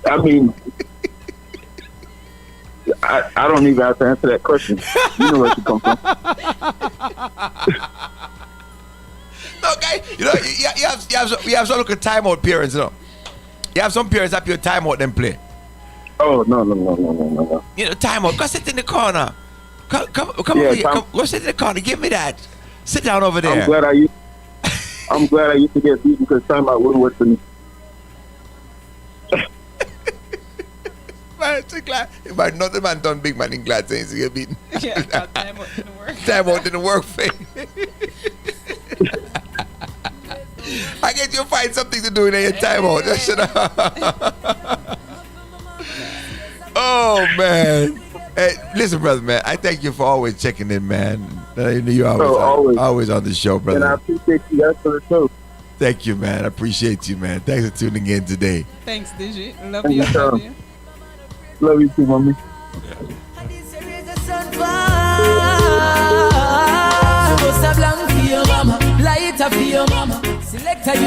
I mean, I don't even have to answer that question. You know where she comes from. Okay, you have some look at timeout parents, You have some parents that your timeout them play. Oh no. Timeout. Go sit in the corner. Come over here. Go sit in the corner. Give me that. Sit down over there. I'm glad I used to get beaten because timeout wouldn't work for me. Man, so glad. If I know the man done big man in glad things to get beaten. Yeah, timeout didn't work. Timeout didn't work for you. I guess you'll find something to do in your timeout. Oh man. Hey, listen, brother, man. I thank you for always checking in, man. You're always on the show, brother. And I appreciate you guys for the show. Thank you, man. I appreciate you, man. Thanks for tuning in today. Thanks, Digi. Love you. Love you. Love you too, mommy.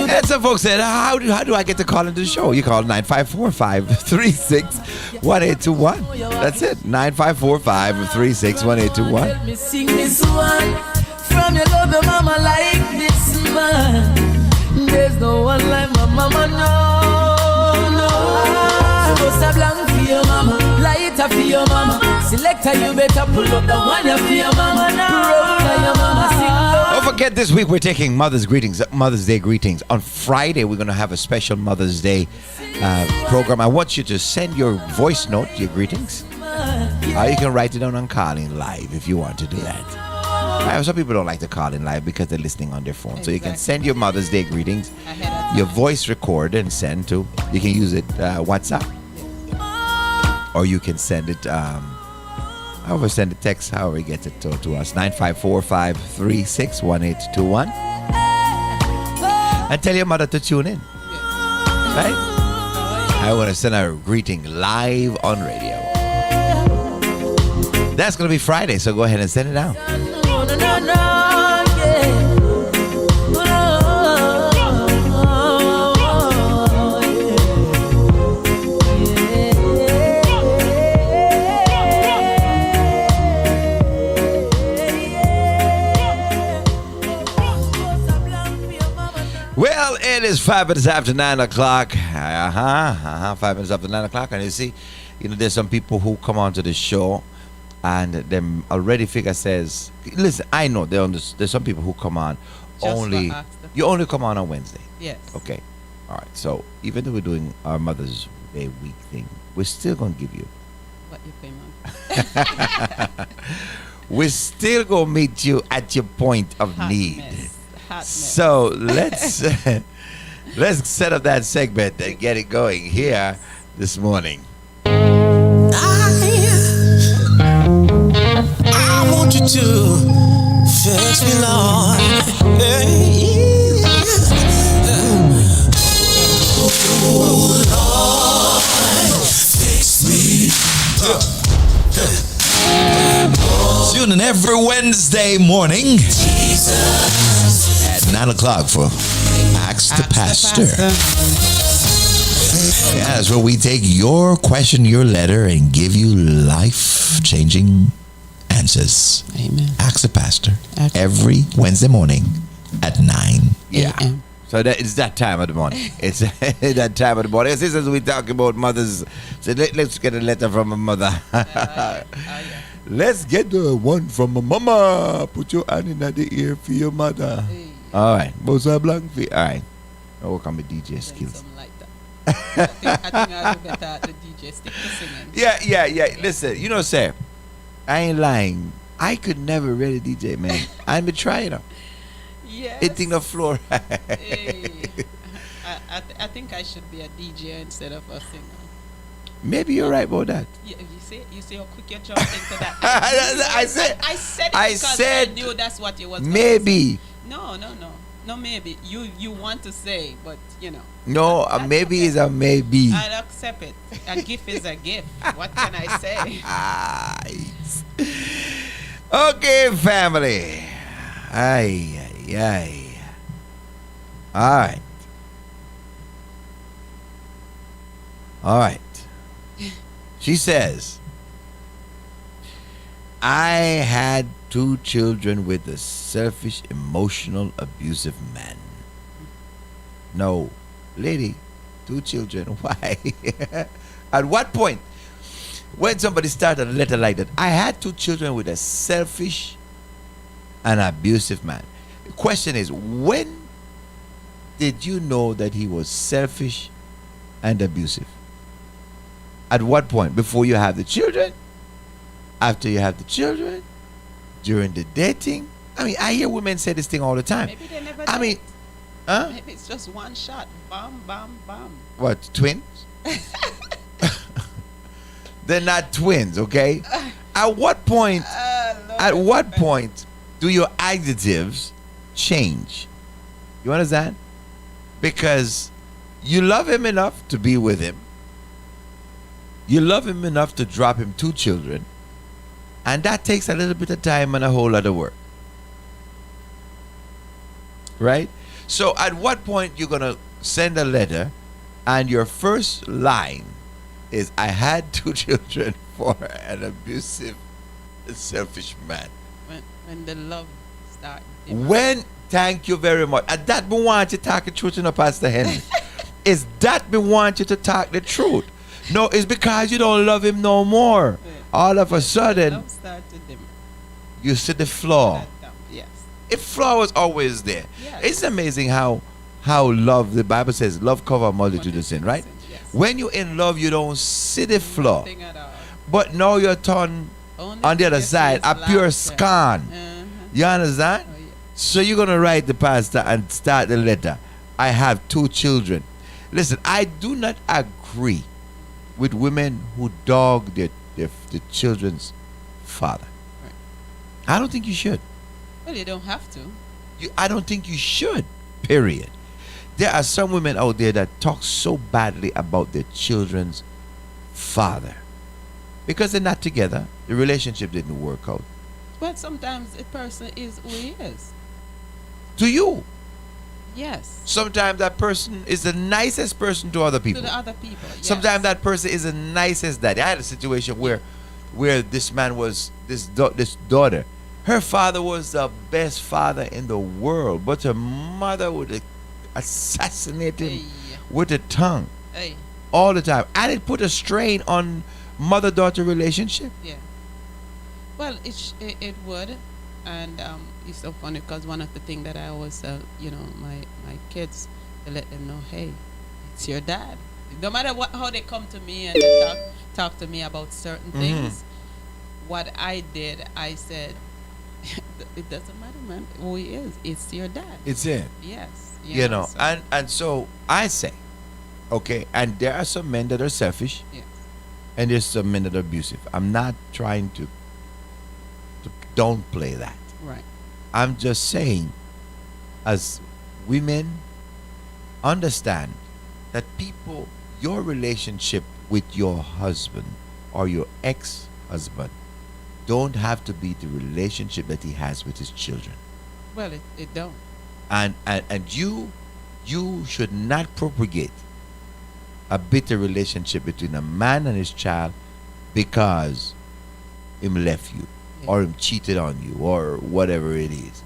And some folks said, how do I get to call into the show? You call 954-536-1821. That's it. 954-536-1821. Let me sing this one from your love, your mama like this man. There's no one like my mama, no. Rosa blanc for your mama, lighter for your mama. Selector, you better pull up the one you for your mama now. Your mama sing low. Don't forget, this week we're taking Mother's Day greetings. On Friday, we're going to have a special Mother's Day program. I want you to send your voice note, your greetings. You can write it down on Calling Live if you want to do that. Some people don't like to call in live because they're listening on their phone. So you can send your Mother's Day greetings, your voice record, and send to, you can use it WhatsApp. Or you can send it, however, send a text, however you get it to us, 954-536-1821. And tell your mother to tune in. Right? I want to send her a greeting live on radio. That's going to be Friday, so go ahead and send it out. Well, it is 5 minutes after 9 o'clock. 5 minutes after 9 o'clock. And you see, there's some people who come onto the show and them already figure says, listen, I know there's some people who come on you only come on Wednesday. Yes. Okay. All right. So even though we're doing our Mother's Day week thing, we're still going to give you what you came on. We're still going to meet you at your point of need. So let's set up that segment and get it going here this morning. I want you to fix me, Lord. Oh, Lord, fix me. Tune in every Wednesday morning at 9 o'clock for Ask the Pastor. Yeah, that's where we take your question, your letter, and give you life-changing answers. Amen. Ask the Pastor every Wednesday morning at 9 a.m. So it's that time of the morning. It's that time of the morning. This is we talk about mothers. So let's get a letter from a mother. Let's get the one from a mama. Put your hand in the ear for your mother. All right. Bosa Blanc. All right. I'll work on my DJ skills. I think I'll do better at the DJ. Stick to singing. Yeah. Listen, you know, sir, I ain't lying. I could never really DJ, man. I'm been trying to. Yes. Hitting the floor. Hey. I think I should be a DJ instead of a singer. Maybe you're right about that. You see how quick you jumped into that. I said it because I knew that's what you was going maybe. to say. No, maybe. You want to say, but you know. No, a maybe okay. Is a maybe. I'll accept it. A gift is a gift. What can I say? Okay, family. Aye. All right. She says, I had 2 children with a selfish, emotional, abusive man. No, lady, 2 children. Why? At what point? When somebody started a letter like that, I had 2 children with a selfish and abusive man. The question is, when did you know that he was selfish and abusive? At what point? Before you have the children? After you have the children? During the dating? I mean, I hear women say this thing all the time. Maybe they never I mean, huh? Maybe it's just one shot. Bam, bam, bam. What, twins? They're not twins, okay? At what point do your adjectives change? You understand? Because you love him enough to be with him. You love him enough to drop him 2 children. And that takes a little bit of time and a whole lot of work. Right? So at what point you're going to send a letter and your first line is, I had 2 children for an abusive, selfish man. When the love starts. Thank you very much. And that me want you to talk the truth, Pastor Henry. Is that me want you to talk the truth? No, it's because you don't love him no more. Yeah. All of a sudden, you see the flaw. Yes. If flaw was always there. Yes. It's amazing how love, the Bible says, love cover a multitude of sin, right? Yes. When you're in love, you don't see the flaw. But now you're turned on the other side, a pure scorn. You understand? Oh, yeah. So you're going to write the pastor and start the letter. I have 2 children. Listen, I do not agree with women who dog their children's father. Right. I don't think you should. Well, you don't have to. I don't think you should, period. There are some women out there that talk so badly about their children's father. Because they're not together, the relationship didn't work out. But sometimes a person is who he is. To you. Yes. Sometimes that person is the nicest person to other people. To the other people, yes. Sometimes that person is the nicest daddy. I had a situation where this man was, this daughter, her father was the best father in the world, but her mother would assassinate him with her tongue all the time. And it put a strain on mother-daughter relationship. Yeah. Well, it would. And it's so funny because one of the things that I always tell, my kids, to let them know, hey, it's your dad. No matter how they come to me and they talk to me about certain things, what I did, I said, it doesn't matter, man, who he is. It's your dad. It's it. Yes. So. And so I say, okay, and there are some men that are selfish. Yes. And there's some men that are abusive. I'm not trying to downplay that. Right. I'm just saying, as women, understand that your relationship with your husband or your ex-husband don't have to be the relationship that he has with his children. Well, it don't. And you should not propagate a bitter relationship between a man and his child because him left you. Or him cheated on you, or whatever it is.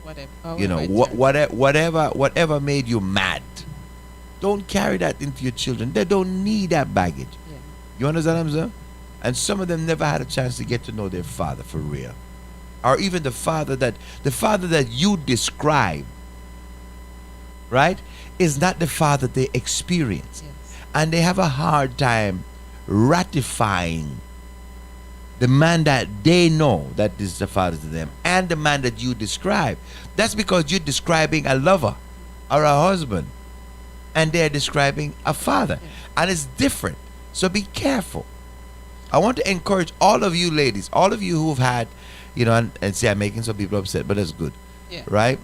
Whatever made you mad. Don't carry that into your children. They don't need that baggage. Yeah. You understand what I'm saying? And some of them never had a chance to get to know their father for real, or even the father that you describe. Right, is not the father they experience. Yes. and they have a hard time ratifying the man that they know that this is the father to them and the man that you describe. That's because you're describing a lover or a husband, and they're describing a father, and it's different. So be careful. I want to encourage all of you ladies, all of you who've had, and see, I'm making some people upset, but that's good, right?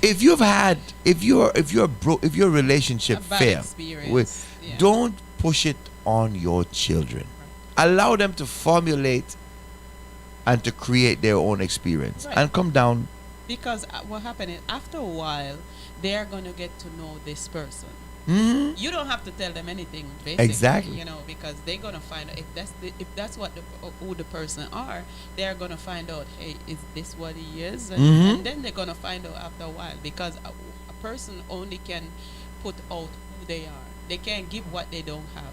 If you've had, if your relationship failed, don't push it on your children. Allow them to formulate and to create their own experience and come down. Because what happened is, after a while, they are going to get to know this person. Mm-hmm. You don't have to tell them anything, basically. Exactly. Because they're going to find out if that's what who the person are. They're going to find out, hey, is this what he is? And then they're going to find out after a while, because a person only can put out who they are. They can't give what they don't have.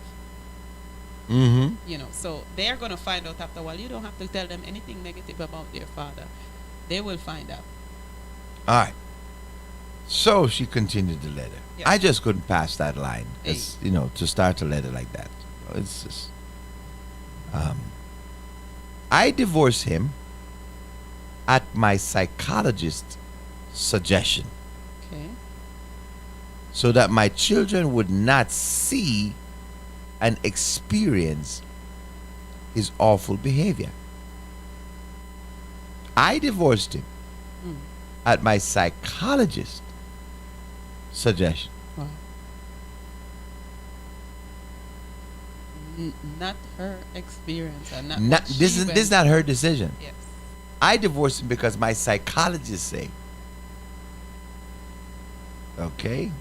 So they're going to find out after a while. You don't have to tell them anything negative about their father. They will find out. All right. So she continued the letter. Yeah. I just couldn't pass that line. To start a letter like that. It's just. I divorced him at my psychologist's suggestion. Okay. So that my children would not see and experience his awful behavior. I divorced him at my psychologist's suggestion. Wow. Not her experience, and not this is not her decision. Yes. I divorced him because my psychologist say. Okay.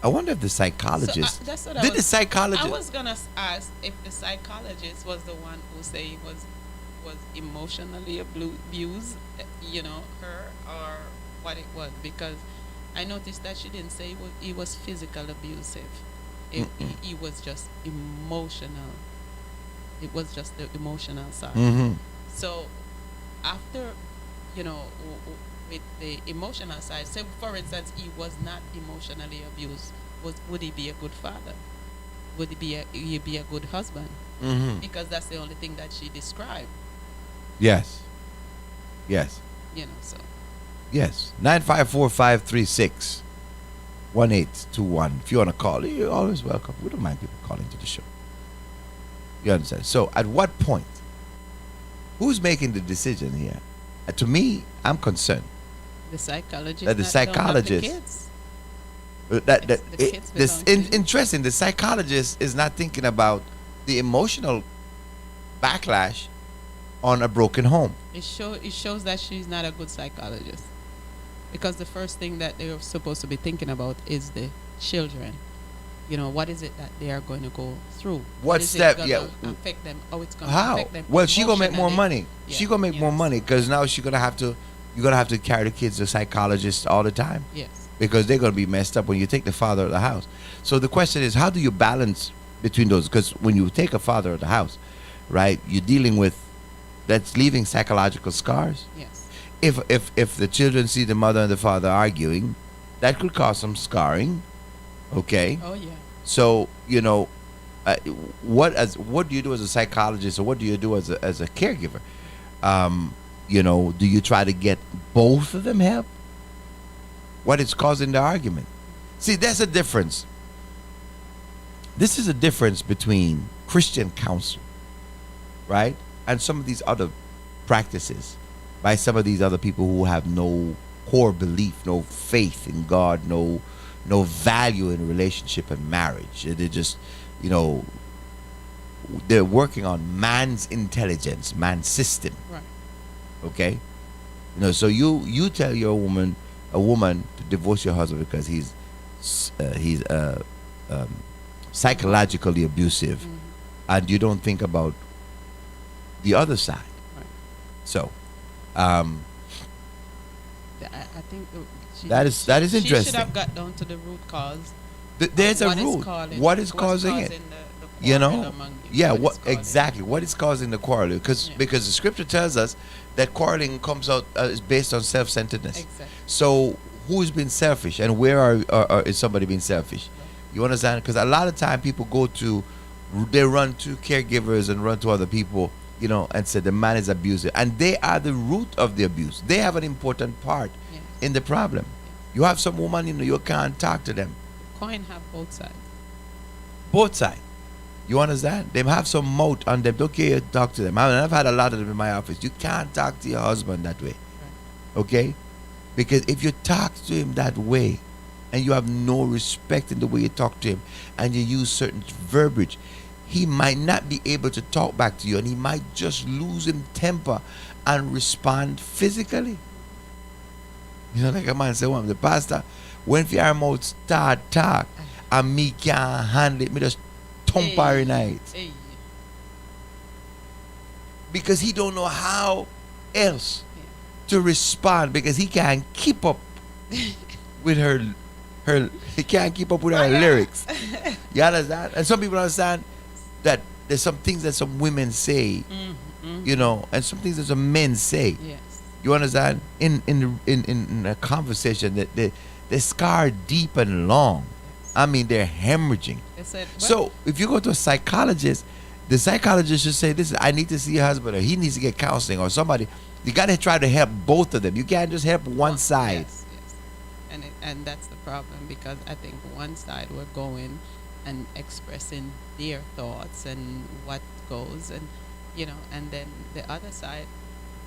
I wonder if the psychologist the psychologist. I was gonna ask if the psychologist was the one who say he was emotionally abused, her, or what it was, because I noticed that she didn't say he was physical abusive. He was just emotional. It was just the emotional side. So after, with the emotional side, say for instance he was not emotionally abused, would he be a good father? Would he be a good husband? Because that's the only thing that she described. Yes. So. Yes. 954-536-1821. If you want to call, you're always welcome. We don't mind people calling to the show. You understand? So at what point? Who's making the decision here? To me, I'm concerned. The psychologist. That the psychologist. Interesting. The psychologist is not thinking about the emotional backlash on a broken home. It shows that she's not a good psychologist, because the first thing that they're supposed to be thinking about is the children. What is it that they are going to go through? What step? Affect them? How it's going to affect them? Well, she gonna make more money. She gonna make more money, because now you're gonna have to carry the kids to psychologists all the time. Yes. Because they're gonna be messed up when you take the father of the house. So the question is, how do you balance between those? Because when you take a father of the house, right, you're dealing with that's leaving psychological scars. Yes. If the children see the mother and the father arguing, that could cause some scarring. Okay. Oh yeah. So what do you do as a psychologist, or what do you do as a caregiver? Do you try to get both of them help? What is causing the argument? See, there's a difference. This is a difference between Christian counsel, right, and some of these other practices by some of these other people who have no core belief, no faith in God, no value in relationship and marriage. They're just, they're working on man's intelligence, man's system. Right. Okay? So you tell a woman to divorce your husband because he's psychologically abusive, and you don't think about the other side. Right. So, I think that is interesting. She should have got down to the root cause. There's a root. What is causing it? What exactly? What is causing the quarrel? Because the scripture tells us that quarreling comes out is based on self-centeredness. Exactly. So who's been selfish and where is somebody being selfish? You understand? Because a lot of time people they run to caregivers and run to other people, and say the man is abusive, and they are the root of the abuse. They have an important part in the problem. You have some woman, you can't talk to them. Coin have both sides. Both sides. You understand? They have some mouth on them. Don't care to talk to them. I've had a lot of them in my office. You can't talk to your husband that way. Okay? Because if you talk to him that way and you have no respect in the way you talk to him and you use certain verbiage, he might not be able to talk back to you, and he might just lose his temper and respond physically. Like a man say, the pastor, when your mouth start talk and me can't handle it, me just thump her in it. Because he don't know how else to respond, because he can't keep up with her he can't keep up with her lyrics. You understand? And some people understand that there's some things that some women say, and some things that some men say. Yes. You understand? In a conversation that they scar deep and long. I mean, they're hemorrhaging. So if you go to a psychologist, the psychologist should say, listen, I need to see your husband, or he needs to get counseling, or somebody. You got to try to help both of them. You can't just help one side. Yes. And that's the problem, because I think one side we're going and expressing their thoughts and what goes, and and then the other side,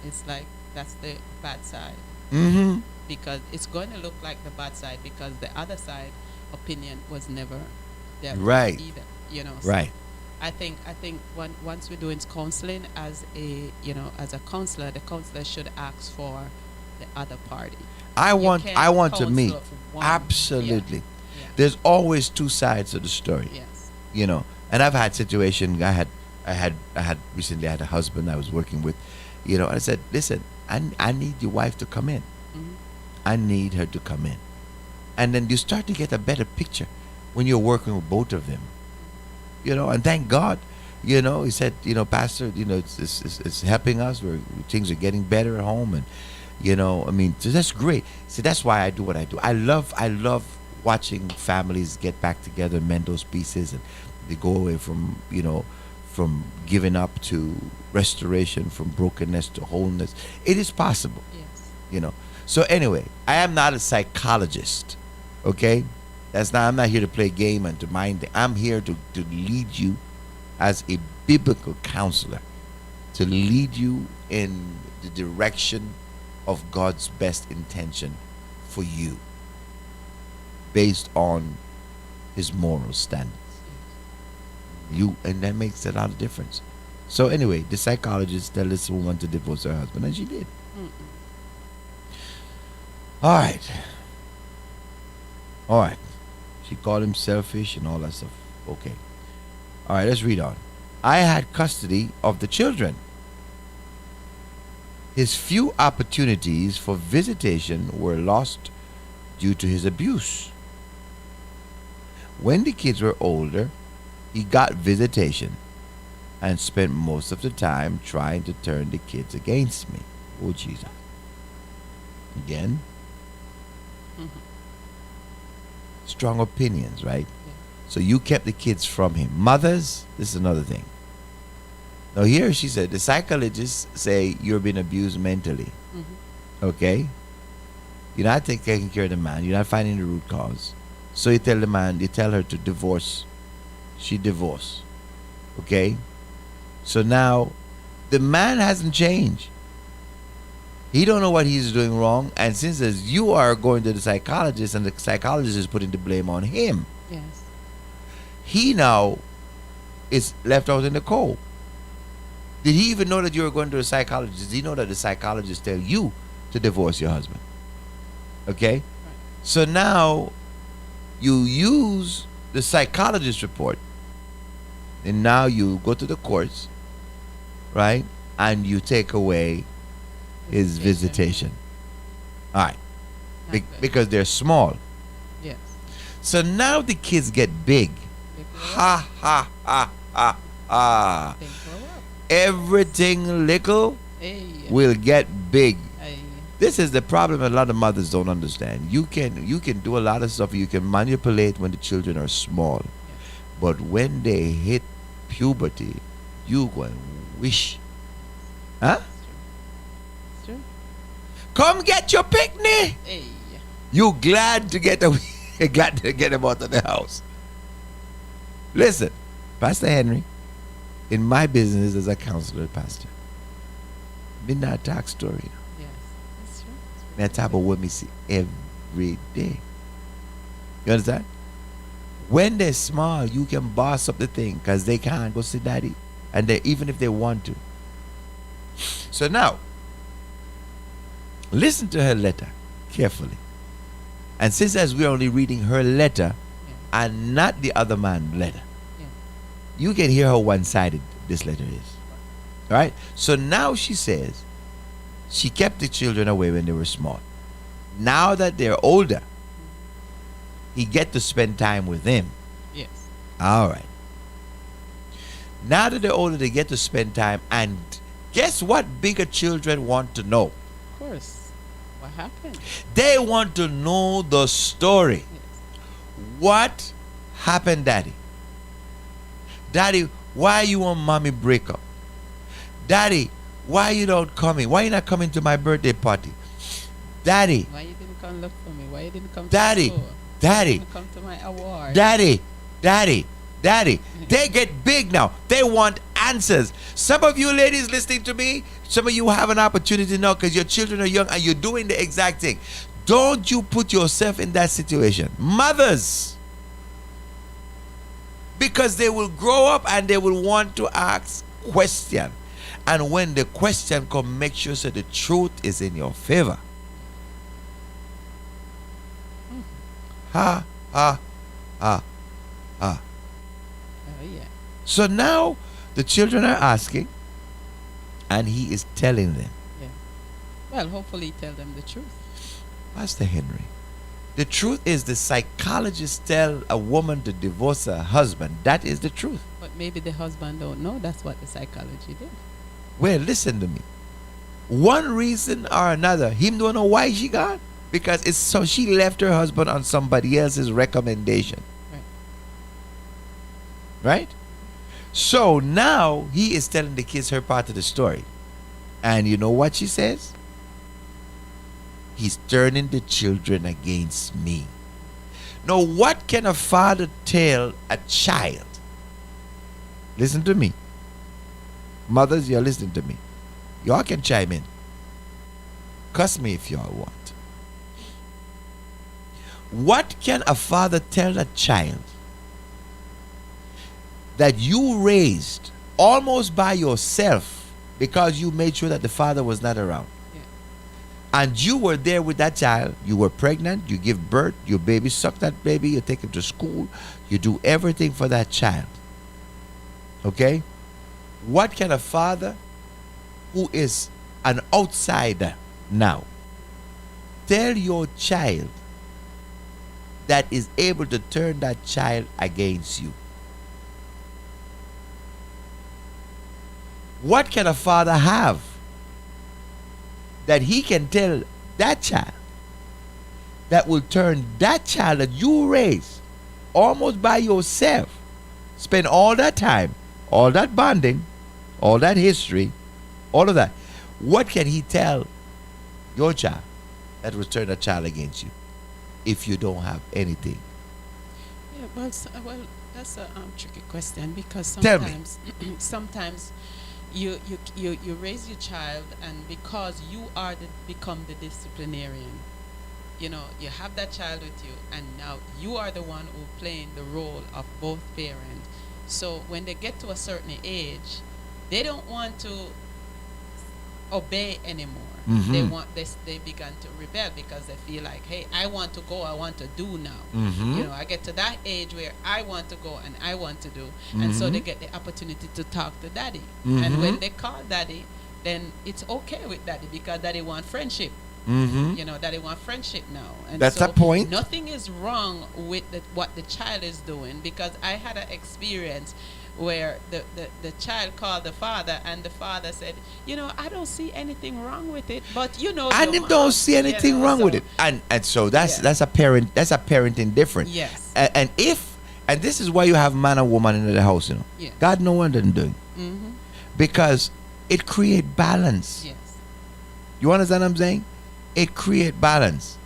it's like that's the bad side. Mm-hmm. Because it's going to look like the bad side, because the other side opinion was never there right either. So right. I think once we're doing counseling as a counselor, the counselor should ask for the other party. I want to meet. one. Absolutely. Yeah. There's always two sides of the story. Yes. And I've had situations. I had recently had a husband I was working with, and I said, listen, I need your wife to come in. Mm-hmm. I need her to come in. And then you start to get a better picture when you're working with both of them. And thank God, he said, Pastor, it's helping us. Things are getting better at home, and so that's great. See, that's why I do what I do. I love watching families get back together, mend those pieces, and they go away from from giving up to restoration, from brokenness to wholeness. It is possible. Yes. So anyway, I am not a psychologist. Okay, I'm not here to play game and to mind. I'm here to lead you as a biblical counselor, to lead you in the direction of God's best intention for you, based on His moral standards. And that makes a lot of difference. So anyway, the psychologist tell this woman to divorce her husband, and she did. All right. She called him selfish and all that stuff. Okay. All right, let's read on. I had custody of the children. His few opportunities for visitation were lost due to his abuse. When the kids were older, he got visitation and spent most of the time trying to turn the kids against me. Oh, Jesus. Again. Strong opinions, right? Yeah. So you kept the kids from him. Mothers, this is another thing. Now here she said, the psychologists say you're being abused mentally. Okay? You're not taking care of the man. You're not finding the root cause. So you tell the man, you tell her to divorce. She divorced. Okay? So now the man hasn't changed. He don't know what he's doing wrong, and since as you are going to the psychologist and the psychologist is putting the blame on him, Yes. he now is left out in the cold. Did he even know that you were going to a psychologist? Did he know that the psychologist tell you to divorce your husband? Okay? Right. So now you use the psychologist report, and now you go to the courts, right? And you take away his visitation. All right. Because they're small. Yes. So now the kids get big. Ha, ha, ha, ha, ha. They grow up. Everything little Hey. will get big. Hey. This is the problem a lot of mothers don't understand. You can do a lot of stuff. You can manipulate when the children are small. But when they hit puberty, you go and wish. Huh? It's true. Come get your picnic. Hey. You glad to get away, glad to get him out of the house. Listen, Pastor Henry, in my business as a counselor, pastor, midnight talk story. Yes, that's true. That type of what me see every day. You understand? When they're small, you can boss up the thing because they can't go see daddy, and they even if they want to. So now, listen to her letter carefully. And since as we're only reading her letter and not the other man's letter, you can hear how one-sided this letter is. All right? So now she says she kept the children away when they were small. Now that they're older, he get to spend time with them. Yes. All right. Now that they're older, they get to spend time. And guess what bigger children want to know? Of course. What happened? They want to know the story. Yes. What happened, Daddy? Daddy, why you and Mommy break up? Daddy, why you don't coming? Why you not coming to my birthday party? Daddy. Why you didn't come look for me? Why you didn't come Daddy, to school? Daddy. Why you didn't come to my award? Daddy, Daddy, Daddy. They get big now. They want answers. Some of you ladies listening to me, some of you have an opportunity now because your children are young and you're doing the exact thing. Don't you put yourself in that situation. Mothers. Because they will grow up and they will want to ask question. And when the question comes, make sure so the truth is in your favor. Ha, ha, ha, ha. Oh, yeah. So now the children are asking and he is telling them. Yeah. Well, hopefully tell them the truth. Pastor Henry, the truth is the psychologists tell a woman to divorce her husband. That is the truth. But maybe the husband don't know that's what the psychology did. Well, listen to me. One reason or another, him don't know why she gone. Because it's so she left her husband on somebody else's recommendation. Right? So now he is telling the kids her part of the story. And you know what she says? He's turning the children against me. Now, what can a father tell a child? Listen to me. Mothers, you're listening to me. Y'all can chime in. Cuss me if y'all want. What can a father tell a child that you raised almost by yourself because you made sure that the father was not around? Yeah. And you were there with that child. You were pregnant. You give birth. Your baby suck that baby. You take him to school. You do everything for that child. Okay? What can a father who is an outsider now tell your child that is able to turn that child against you? What can a father have that he can tell that child that will turn that child that you raised almost by yourself, spend all that time, all that bonding, all that history, all of that? What can he tell your child that will turn a child against you if you don't have anything? Yeah, well, that's a tricky question because Tell me. sometimes you raise your child, and because you are become the disciplinarian, you know, you have that child with you, and now you are the one who playing the role of both parents. So when they get to a certain age, they don't want to obey anymore. Mhm. They began to rebel because they feel like, hey, I want to go, I want to do now. Mhm. You know, I get to that age where I want to go and I want to do, and so they Mhm. get the opportunity to talk to daddy. Mhm. And when they call daddy, then it's okay with daddy because daddy want friendship. Mhm. You know, daddy want friendship now. And That's so a point. Nothing is wrong with what the child is doing, because I had an experience where the child called the father, and the father said, I don't see anything wrong with it, but I don't see anything wrong with it, and so that's a parenting difference. Yes. And this is why you have man and woman in the house, Yes. God no one doesn't do it. Mm-hmm. Because it create balance. Yes. You understand what I'm saying? It create balance.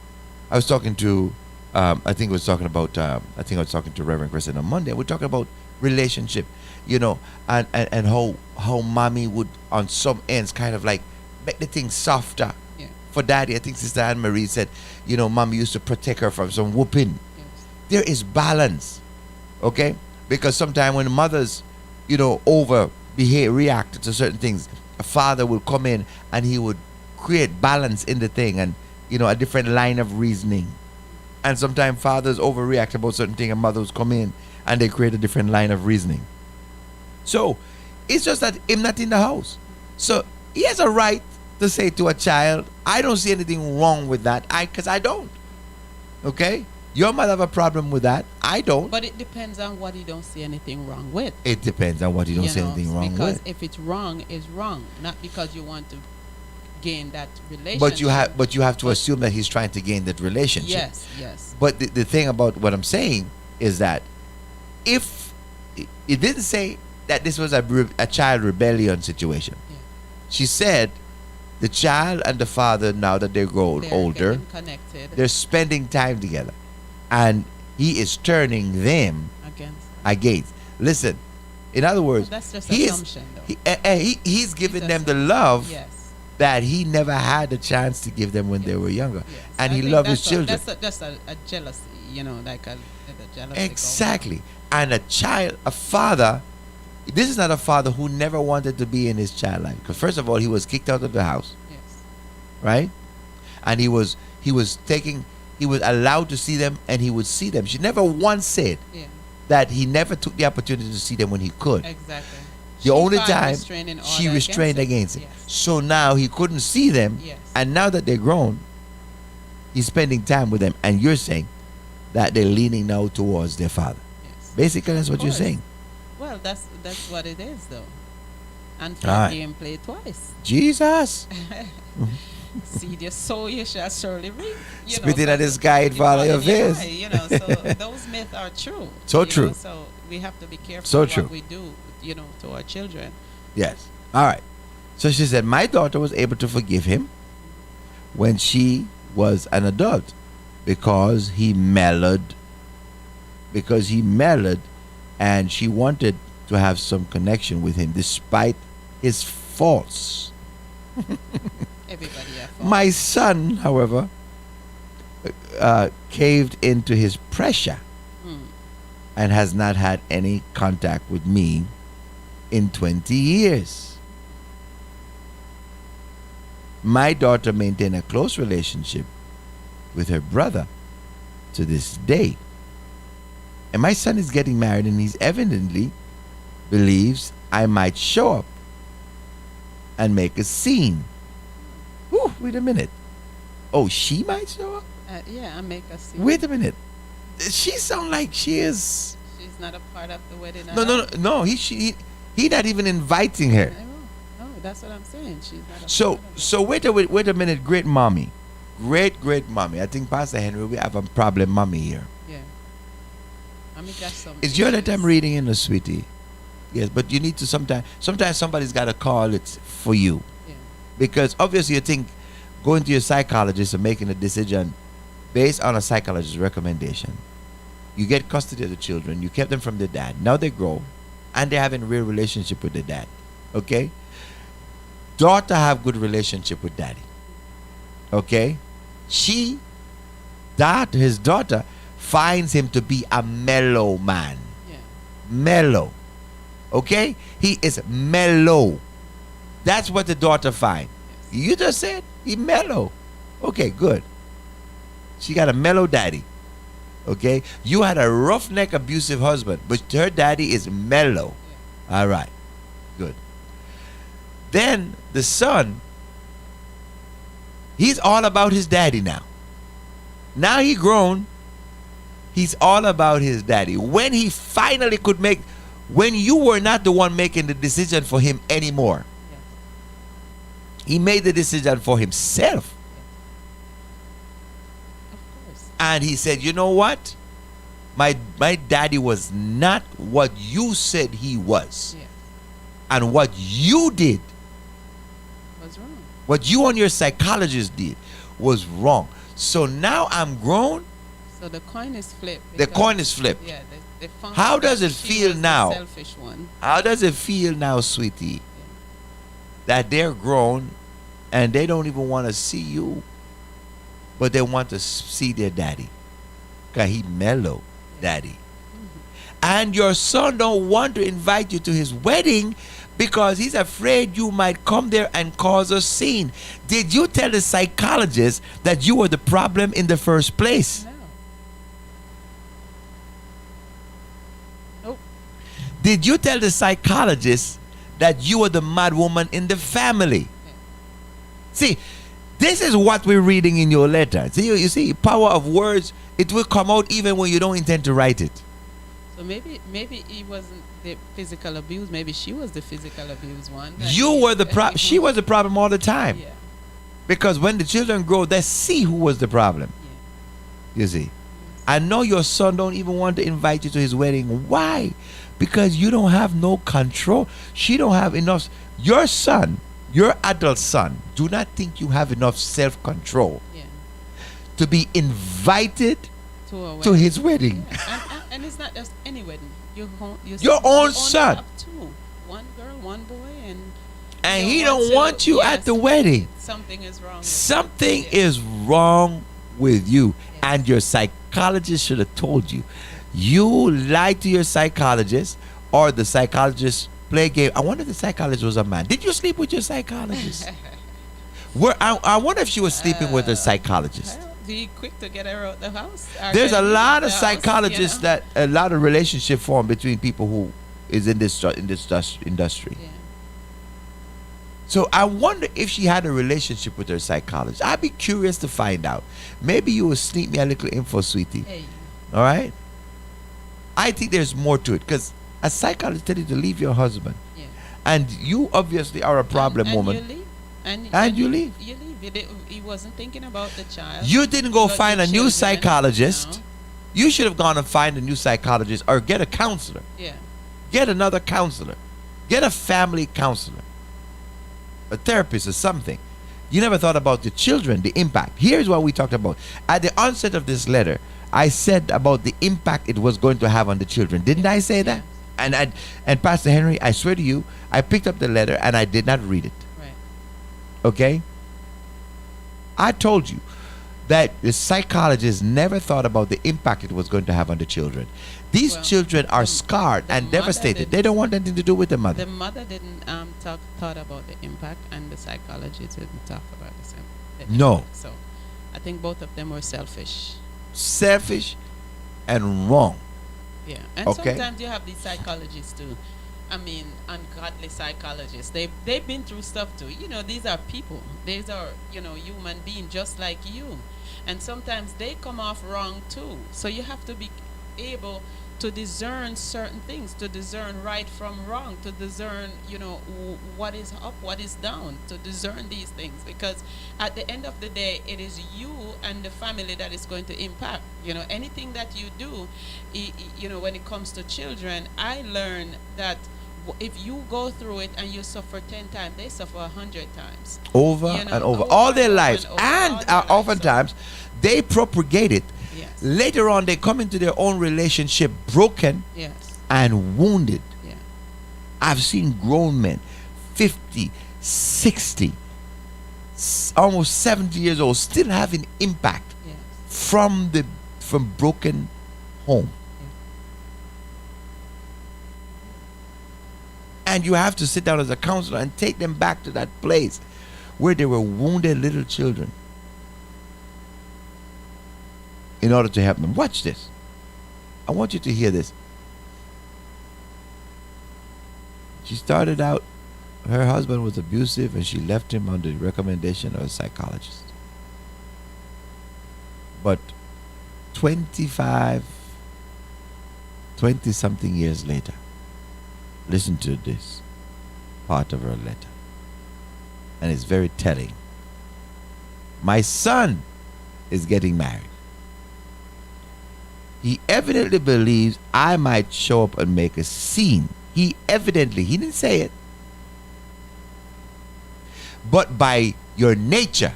I was talking to I think I was talking to Reverend Kristen on Monday. We're talking about relationship, and how mommy would on some ends kind of like make the thing softer. Yeah. For daddy. I think Sister Anne Marie said, mommy used to protect her from some whooping. Yes. There is balance. Okay? Because sometimes when mothers, react to certain things, a father will come in and he would create balance in the thing, and a different line of reasoning. And sometimes fathers overreact about certain things, and mothers come in and they create a different line of reasoning. So it's just that him not in the house. So he has a right to say to a child, I don't see anything wrong with that. Because I don't. Okay? You might have a problem with that. I don't. But it depends on what you don't see anything wrong with. It depends on what you don't see anything wrong because with. if it's wrong, it's wrong. Not because you want to gain that relationship. But you have to assume that he's trying to gain that relationship. Yes. But the thing about what I'm saying is that if it didn't say that this was a child rebellion situation. Yeah. She said the child and the father, now that they're older, connected. they're spending time together, and he is turning them against. Listen, in other words, that's just he assumption, though. He's giving them the love Yes. that he never had a chance to give them when they were younger. Yes. And I he think loved his children. That's a jealousy, like a jealousy. Exactly. And a father, this is not a father who never wanted to be in his child life. Because first of all, he was kicked out of the house. Yes. Right? And he was allowed to see them, and he would see them. She never once said that he never took the opportunity to see them when he could. Exactly. The only time she restrained against it. Yes. So now he couldn't see them. Yes. And now that they're grown, he's spending time with them. And you're saying that they're leaning now towards their father. Yes. Basically, that's what you're saying. Well, that's what it is, though. And All right. game play twice. Jesus. Seed your soul, you shall surely reap. Spitting at the sky, it follow your face. So those myths are true. So true. So we have to be careful So what true. we do, to our children. Yes. All right. So she said, my daughter was able to forgive him when she was an adult because he mellowed, and she wanted to have some connection with him despite his faults. Everybody have faults. My son, however, caved into his pressure and has not had any contact with me in 20 years. My daughter maintained a close relationship with her brother to this day. And my son is getting married, and he's evidently believes I might show up and make a scene. Ooh, wait a minute. Oh, she might show up? And make a scene. Wait a minute. She sounds like she is. She's not a part of the wedding. No. He not even inviting her. No, that's what I'm saying. She's not. So wait a minute, great mommy. Great mommy. I think Pastor Henry, we have a problem mommy here. Yeah. Mommy got some. It's your that I'm reading in the sweetie. Yes, but you need to sometimes somebody's got to call it for you. Yeah. Because obviously you think going to your psychologist and making a decision based on a psychologist's recommendation. You get custody of the children, you kept them from their dad. Now they grow and they're having a real relationship with their dad. Okay? Daughter have good relationship with daddy. Okay? His daughter finds him to be a mellow man. Yeah. Mellow. Okay? He is mellow. That's what the daughter finds. Yes. You just said he mellow. Okay, good. She got a mellow daddy. Okay? You had a roughneck abusive husband, but her daddy is mellow. Yeah. All right. Good. Then the son, he's all about his daddy now. Now he grown. He's all about his daddy. When he finally could make when you were not the one making the decision for him anymore. He made the decision for himself. And he said, you know what? My daddy was not what you said he was. Yes. And what you did, Was wrong. what you and your psychologist did, was wrong. So now I'm grown. So the coin is flipped. The because- coin is flipped. Yeah. They found How out does that it she feel was the now? selfish one. How does it feel now, sweetie, that they're grown and they don't even want to see you, but they want to see their daddy? Because he mellow, daddy. And your son don't want to invite you to his wedding because he's afraid you might come there and cause a scene. Did you tell the psychologist that you were the problem in the first place? No. Nope. Did you tell the psychologist that you were the mad woman in the family? See, this is what we're reading in your letter. See, you see, power of words, it will come out even when you don't intend to write it. So maybe it wasn't the physical abuse. Maybe she was the physical abuse one. You were the problem. She was the problem all the time. Yeah. Because when the children grow, they see who was the problem. You see. I know your son don't even want to invite you to his wedding. Why? Because you don't have no control. She don't have enough. Your son, your adult son, do not think you have enough self-control to be invited to his wedding. Yeah. And it's not just any wedding. Your own son. Have two. One girl, one boy, And he don't want you at the wedding. Something is wrong. Something is wrong with you. And your psychologist should have told you. You lied to your psychologist, or the psychologist play game. I wonder if the psychologist was a man. Did you sleep with your psychologist? I wonder if she was sleeping with her psychologist. Be quick to get her out the house. There's a lot of psychologists that a lot of relationship form between people who is in this industry. Yeah. So I wonder if she had a relationship with her psychologist. I'd be curious to find out. Maybe you will sneak me a little info, sweetie. Hey. All right? I think there's more to it because a psychologist tell you to leave your husband. Yeah. And you obviously are a problem woman. You leave. And you leave. You leave. He wasn't thinking about the child. You didn't go but find the a new children, psychologist. no. You should have gone and find a new psychologist or get a counselor. Yeah. Get another counselor. Get a family counselor. A therapist or something. You never thought about the children, the impact. Here's what we talked about. At the onset of this letter, I said about the impact it was going to have on the children. Didn't I say that? And Pastor Henry, I swear to you, I picked up the letter and I did not read it. Right. Okay? I told you that the psychologist never thought about the impact it was going to have on the children. These children are scarred and devastated. They don't want anything to do with the mother. The mother didn't thought about the impact, and the psychologist didn't talk about the No. impact. So I think both of them were selfish. Selfish and wrong. Yeah. And Okay. sometimes you have these psychologists too. I mean, ungodly psychologists. They've been through stuff too. You know, these are people. These are, human beings just like you. And sometimes they come off wrong too. So you have to be able to discern certain things, to discern right from wrong, to discern, what is up, what is down, to discern these things. Because at the end of the day, it is you and the family that is going to impact. Anything that you do, when it comes to children, I learned that if you go through it and you suffer 10 times, they suffer 100 times. Over and over. All their lives. And oftentimes, they propagate it. Yes. Later on, they come into their own relationship broken Yes. and wounded. Yeah. I've seen grown men, 50, 60, almost 70 years old, still having impact Yes. from broken home. And you have to sit down as a counselor and take them back to that place where they were wounded little children in order to help them. Watch this. I want you to hear this. She started out, her husband was abusive and she left him on the recommendation of a psychologist. But 20 something years later, Listen to this part of her letter. And it's very telling. My son is getting married. He evidently believes I might show up and make a scene. He didn't say it. But by your nature,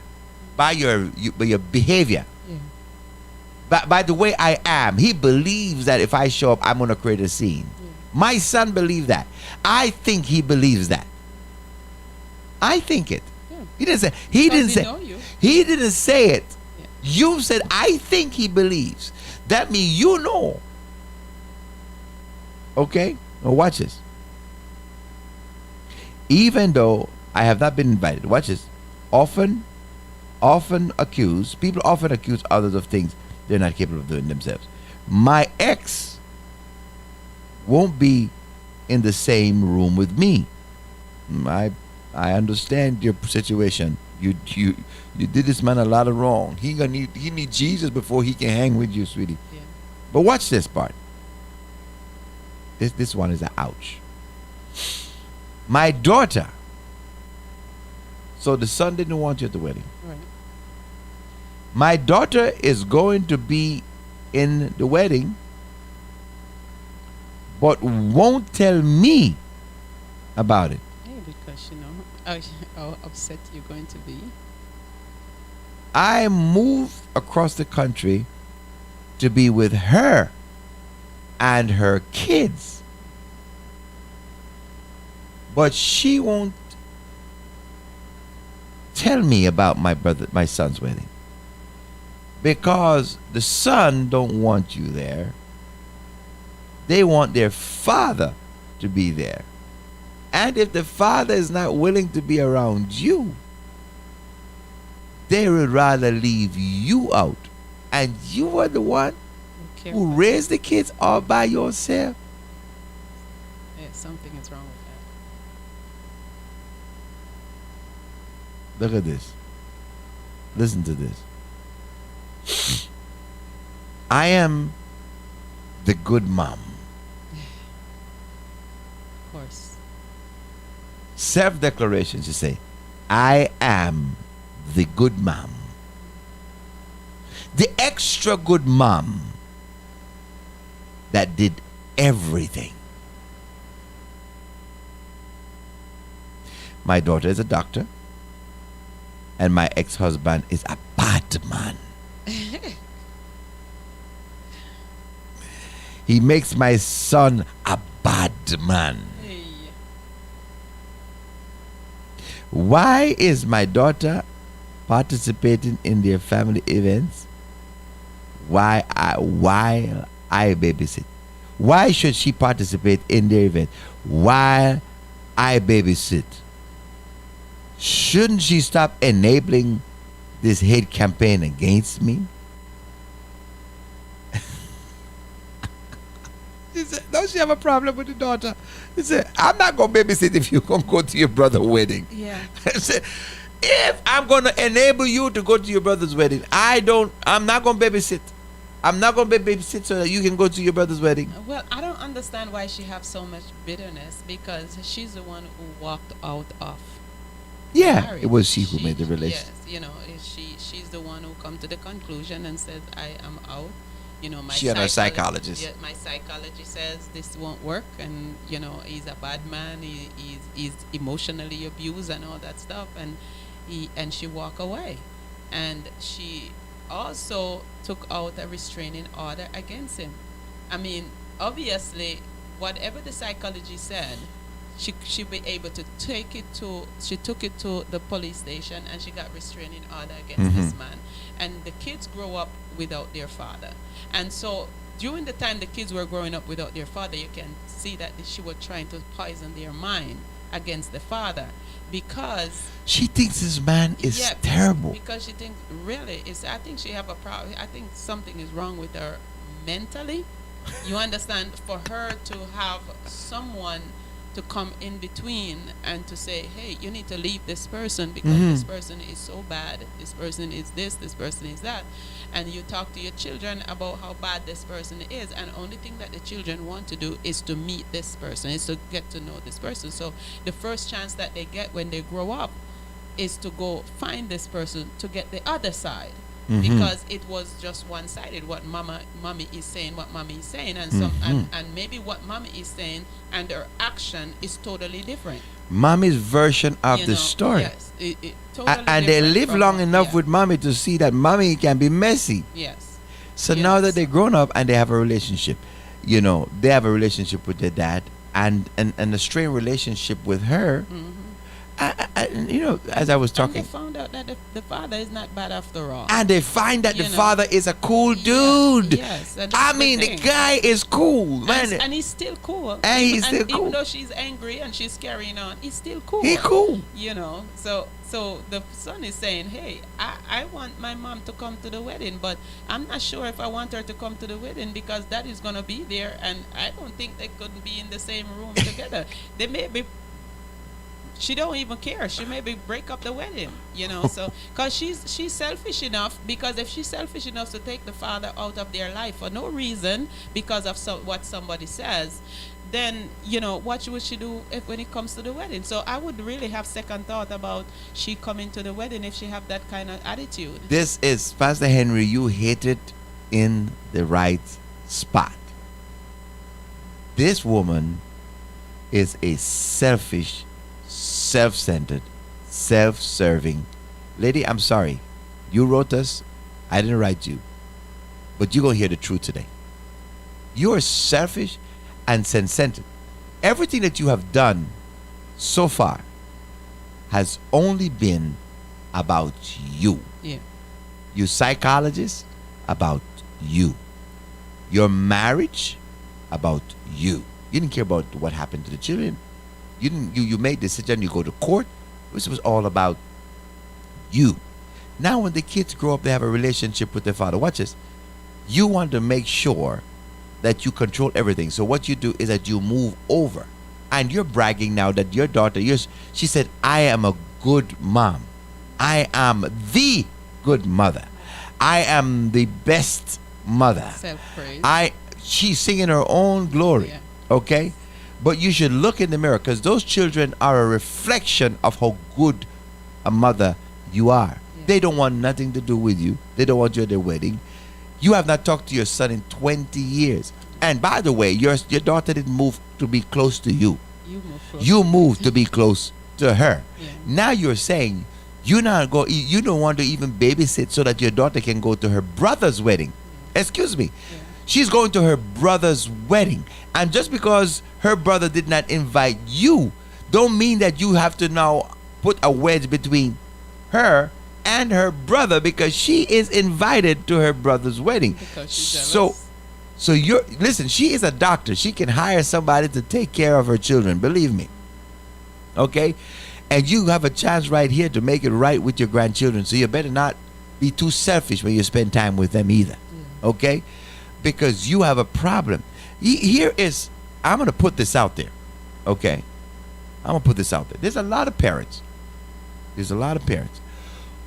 by your behavior, by the way I am, he believes that if I show up, I'm going to create a scene. My son believes that. I think he believes that. I think it. He didn't say. He didn't say. He didn't say it. You said I think he believes. That means you know. Okay? Now watch this. Even though I have not been invited, watch this. People often accuse others of things they're not capable of doing themselves. My ex won't be in the same room with me. I understand your situation. You did this man a lot of wrong. He need Jesus before he can hang with you, sweetie. Yeah. But watch this part. This one is an ouch. My daughter. So the son didn't want you at the wedding. Right. My daughter is going to be in the wedding, but won't tell me about it. Hey, because you know how upset you're going to be. I moved across the country to be with her and her kids, but she won't tell me about my son's wedding because the son don't want you there. They want their father to be there. And if the father is not willing to be around you, they would rather leave you out. And you are the one who raised the kids all by yourself. Yeah, something is wrong with that. Look at this. Listen to this. I am the good mom. Of course. Self-declaration, she say, I am the good mom. The extra good mom that did everything. My daughter is a doctor, and my ex-husband is a bad man. He makes my son a bad man. Hey. Why is my daughter participating in their family events while I babysit? Why should she participate in their event while I babysit? Shouldn't she stop enabling this hate campaign against me? He said, don't she have a problem with the daughter? He said, I'm not going to babysit if you come go to your brother's wedding. Yeah. I said, if I'm going to enable you to go to your brother's wedding, I'm not going to babysit. I'm not going to babysit so that you can go to your brother's wedding. Well, I don't understand why she have so much bitterness because she's the one who walked out of marriage. It was she who made the relationship. Yes, you know, she's the one who come to the conclusion and says, I am out. You know, she and her psychologist. Yeah, my psychologist says this won't work, and you know he's a bad man. He's emotionally abused and all that stuff, and she walked away, and she also took out a restraining order against him. I mean, obviously, whatever the psychologist said, she be able to take it to. She took it to the police station, and she got restraining order against this man. And the kids grow up without their father. And so during the time the kids were growing up without their father, you can see that she was trying to poison their mind against the father because she thinks this man is terrible. Because she thinks I think she have a problem. I think something is wrong with her mentally. You understand? For her to have someone to come in between and to say, hey, you need to leave this person because Mhm. this person is so bad, this person is this person is that. And you talk to your children about how bad this person is, and only thing that the children want to do is to meet this person, is to get to know this person. So the first chance that they get when they grow up is to go find this person to get the other side. Mhm. Because it was just one-sided, what mommy is saying, and some and maybe what mommy is saying and her action is totally different. Mommy's version of You the know, story. yes, it totally And they different live from long what- enough yeah. with mommy to see that mommy can be messy. Yes. So now that they're grown up and they have a relationship, they have a relationship with their dad and a strained relationship with her. As I was And talking, they found out that the father is not bad after all. and they find that You the know. father is a cool dude. Yes, and I that's mean, the thing. guy is cool, man. And he's still cool. And he's still cool. Even though she's angry and she's carrying on, he's still cool. He cool. So the son is saying, hey, I want my mom to come to the wedding, but I'm not sure if I want her to come to the wedding because dad is going to be there, and I don't think they could be in the same room together. They may be. She don't even care. She maybe break up the wedding, So, because she's selfish enough. Because if she's selfish enough to take the father out of their life for no reason, because of what somebody says, then what would she do when it comes to the wedding? So I would really have second thought about she coming to the wedding if she have that kind of attitude. This is Pastor Henry. You hit it in the right spot. This woman is a selfish, self-centered, self-serving lady. I'm sorry, you wrote us. I didn't write you, but you're gonna hear the truth today. You are selfish and self-centered. Everything that you have done so far has only been about you. Yeah. You psychologist, about you. Your marriage, about you. You didn't care about what happened to the children. You didn't. You made the decision. You go to court. This was all about you. Now, when the kids grow up, they have a relationship with their father. Watch this. You want to make sure that you control everything. So what you do is that you move over, and you're bragging now that your daughter. She said, "I am a good mom. I am the good mother. I am the best mother." Self-praise. She's singing her own glory. Yeah. Okay? But you should look in the mirror, because those children are a reflection of how good a mother you are. They don't want nothing to do with you. They don't want you at their wedding. You have not talked to your son in 20 years. And by the way, your daughter didn't move to be close to you. You moved to be close to her. Yeah. Now you're saying you don't want to even babysit so that your daughter can go to her brother's wedding. Excuse me. She's going to her brother's wedding. And just because her brother did not invite you, don't mean that you have to now put a wedge between her and her brother, because she is invited to her brother's wedding. Because she's So listen, she is a doctor. She can hire somebody to take care of her children, believe me. Okay? And you have a chance right here to make it right with your grandchildren. So you better not be too selfish when you spend time with them either. Okay? Because you have a problem. I'm going to put this out there. Okay? I'm going to put this out there. There's a lot of parents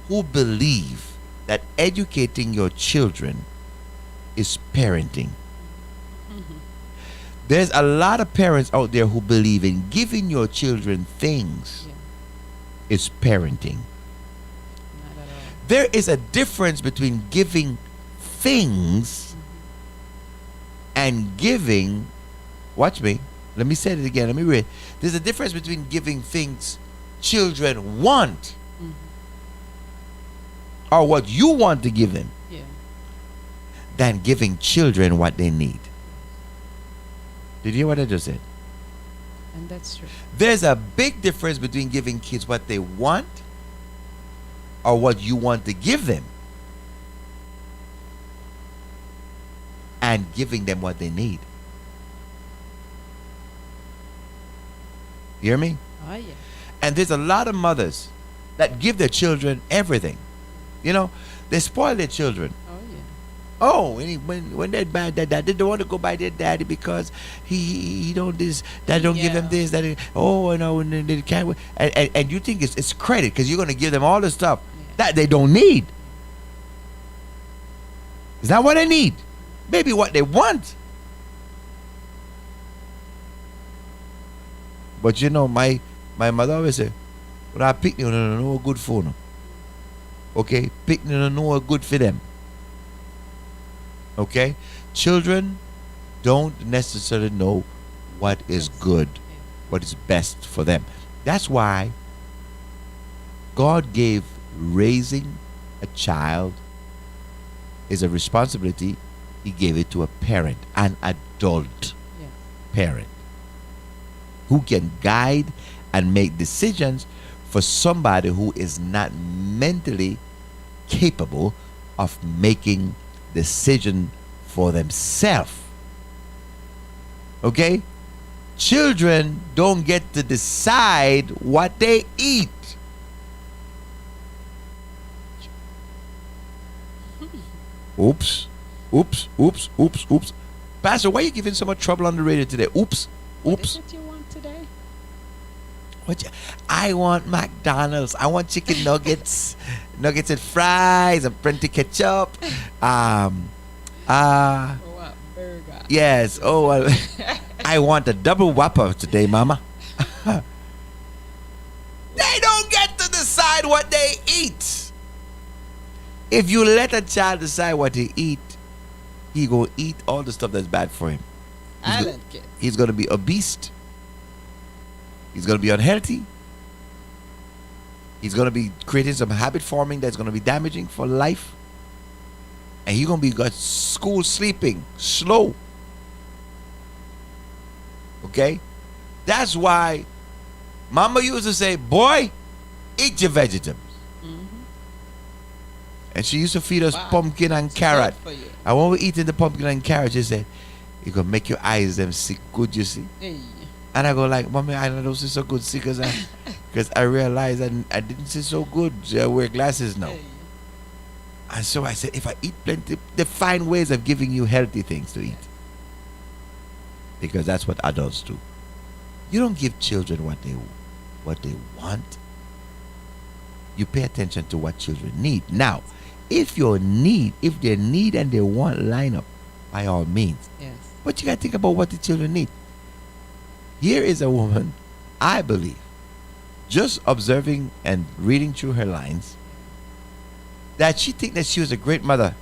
who believe that educating your children is parenting. There's a lot of parents out there who believe in giving your children things is parenting. There is a difference between giving things and giving, watch me, let me say it again, let me read. There's a difference between giving things children want or what you want to give them than giving children what they need. Did you hear what I just said? And that's true. There's a big difference between giving kids what they want or what you want to give them and giving them what they need. You hear me? Oh, yeah. And there's a lot of mothers that give their children everything. They spoil their children. Oh, yeah. Oh, when that bad dad, they don't want to go by their daddy because he don't this, that don't give them this, that no, and they can't. And you think it's credit because you're gonna give them all the stuff that they don't need. It's not what they need, maybe what they want. But my mother always say, "When I pick you, no good for no. Okay, pick no good for them." Okay, children don't necessarily know what is good, what is best for them. That's why God gave raising a child is a responsibility. He gave it to a parent, an adult parent, who can guide and make decisions for somebody who is not mentally capable of making decision for themselves. Okay? Children don't get to decide what they eat. Oops. Pastor, why are you giving so much trouble on the radio today? Oops. What is it you want today? I want McDonald's. I want chicken nuggets, nuggets and fries, and plenty ketchup. Burger. Yes. Oh, well, I want a double Whopper today, Mama. They don't get to decide what they eat. If you let a child decide what he eat, he gonna eat all the stuff that's bad for him. He's gonna be obese. He's going to be unhealthy. He's going to be creating some habit forming that's going to be damaging for life. And he's going to be at school sleeping slow. Okay? That's why Mama used to say, boy, eat your vegetables. And she used to feed us pumpkin and carrot. And when we eating the pumpkin and carrot, she said, you're going to make your eyes them sick good, you see? And I go like, Mommy, I don't see so good, see, because I realized I didn't see so good. I wear glasses now. And so I said, if I eat plenty, they find ways of giving you healthy things to eat. Because that's what adults do. You don't give children what they want. You pay attention to what children need. Now, if their need and their want line up, by all means. Yes. But you got to think about what the children need. Here is a woman, I believe, just observing and reading through her lines, that she think that she was a great mother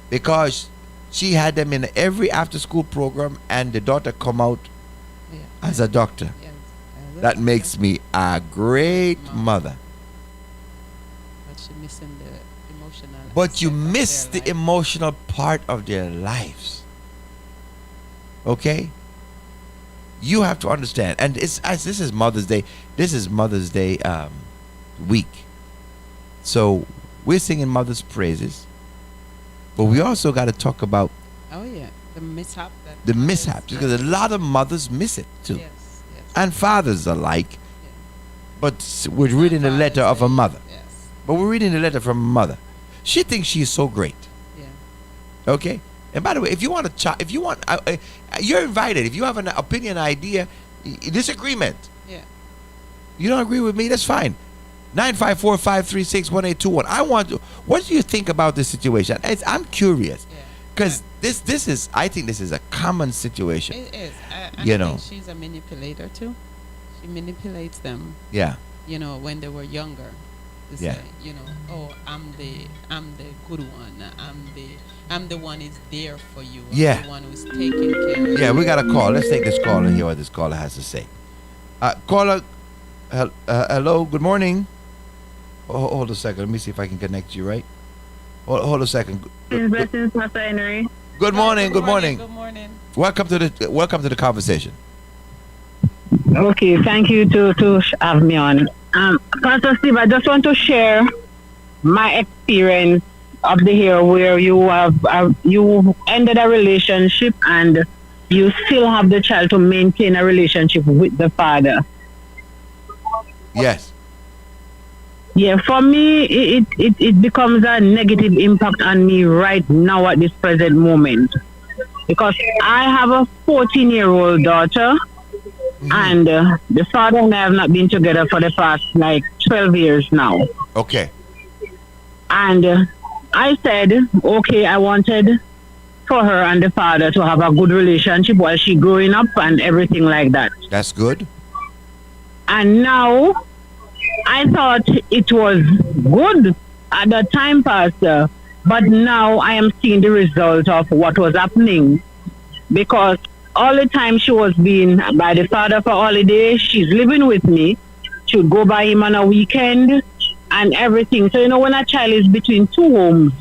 because she had them in every after-school program and the daughter come out as a doctor. That makes me a great mother. But she missing the emotional. But you miss the emotional part of their lives. Okay? You have to understand, and this is Mother's Day. This is Mother's Day week, so we're singing Mother's praises, but we also got to talk about the mishap. The mishaps, because a lot of mothers miss it too, and fathers alike. But we're reading the letter of a mother. But we're reading the letter from a mother. She thinks she's so great. Okay. And by the way, if you want to chat, if you want, you're invited. If you have an opinion, idea, disagreement. You don't agree with me, that's fine. 954-536-1821. I want to, what do you think about this situation? I'm curious. Because this is, I think this is a common situation. It is. I think she's a manipulator too. She manipulates them. Yeah. When they were younger. To say, I'm the good one. I'm the one who's there for you. I'm the one who's taking care of you. Yeah, we got a call. Let's take this call and hear what this caller has to say. Caller, hello, good morning. Hold a second. Let me see if I can connect you, right? Hold a second. Blessings, Pastor Henry. Good morning. Good morning. Good morning. Welcome to the conversation. Okay, thank you to have me on. Pastor Steve, I just want to share my experience of the year where you ended a relationship and you still have the child to maintain a relationship with the father. Yes. Yeah, for me, it becomes a negative impact on me right now at this present moment. Because I have a 14-year-old daughter, and the father and I have not been together for the past like 12 years now. Okay. And I said, okay, I wanted for her and the father to have a good relationship while she growing up and everything like that. That's good. And now, I thought it was good at the time, Pastor, but now I am seeing the result of what was happening, because all the time she was being by the father for holiday, she's living with me. She would go by him on a weekend and everything. So, when a child is between two homes,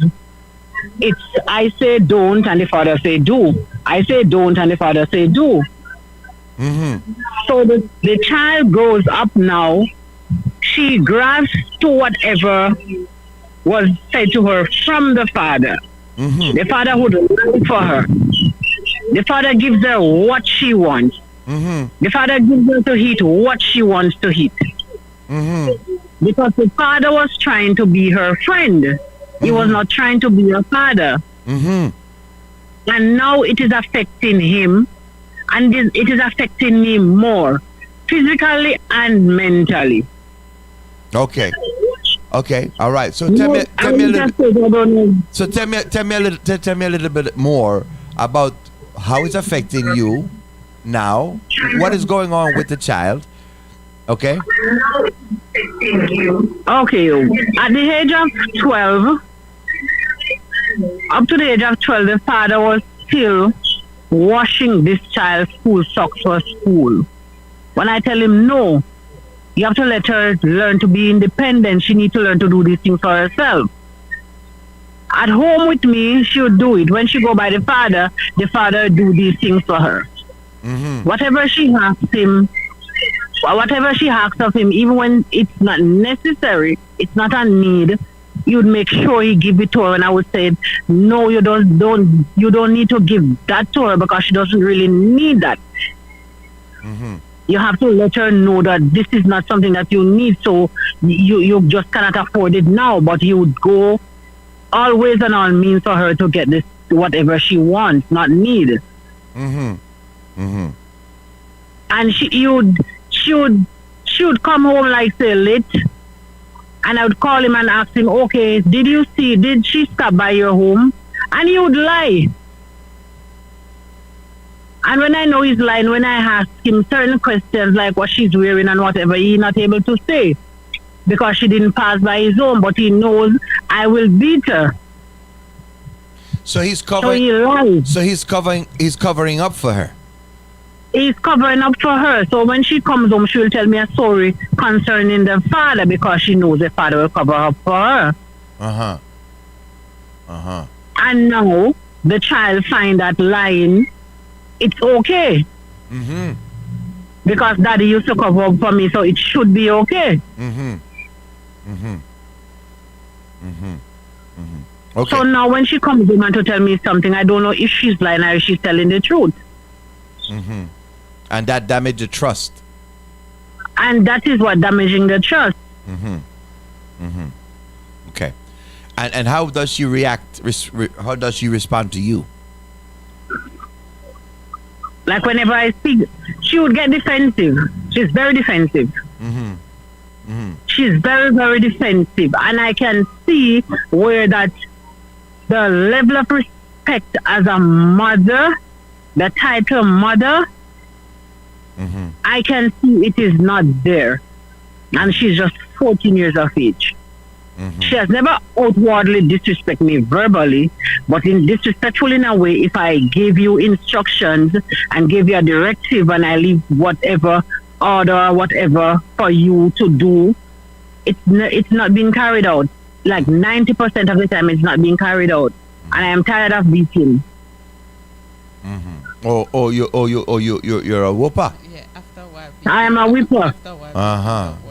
it's I say don't and the father say do. I say don't and the father say do. So the child grows up now. She grasps to whatever was said to her from the father. The father would lie for her. The father gives her what she wants. The father gives her to eat what she wants to eat. Because the father was trying to be her friend. He was not trying to be her father. And now it is affecting him, and it is affecting me more, physically and mentally. Okay. All right. So tell me a little. So tell me a little bit more about how it's affecting you now. What is going on with the child? Okay. Okay. At the age of 12, up to the age of 12, the father was still washing this child's school socks for school. When I tell him no, you have to let her learn to be independent. She needs to learn to do these things for herself. At home with me, she would do it. When she go by the father do these things for her. Whatever she asks him, whatever she asks of him, even when it's not necessary, it's not a need, you'd make sure he give it to her. And I would say, no, you don't need to give that to her because she doesn't really need that. You have to let her know that this is not something that you need, so you just cannot afford it now, but you would go always and all means for her to get this whatever she wants, not need. And she would come home like say late, and I would call him and ask him, okay, did she stop by your home? And he would lie. And when I know he's lying, when I ask him certain questions like what she's wearing and whatever, he's not able to say because she didn't pass by his home, but he knows I will beat her. So he's covering. So he lies. So he's covering up for her. He's covering up for her. So when she comes home, she will tell me a story concerning the father because she knows the father will cover up for her. And now the child find that lying, it's okay. Because daddy used to cover up for me, so it should be okay. Okay. So now when she comes home and to tell me something, I don't know if she's lying or if she's telling the truth. And that damaged the trust. And that is what damaging the trust. Okay. And how does she react? How does she respond to you? Like whenever I speak, she would get defensive. She's very defensive. She's very, very defensive. And I can see where that the level of respect as a mother, the title mother, I can see it is not there. And she's just 14 years of age. She has never outwardly disrespected me verbally, but in disrespectful in a way, if I give you instructions and give you a directive and I leave whatever order or whatever for you to do, it's not being carried out. Like 90% of the time, it's not being carried out. And I am tired of beating. You're a whooper. Yeah, after a while. I am a whipper.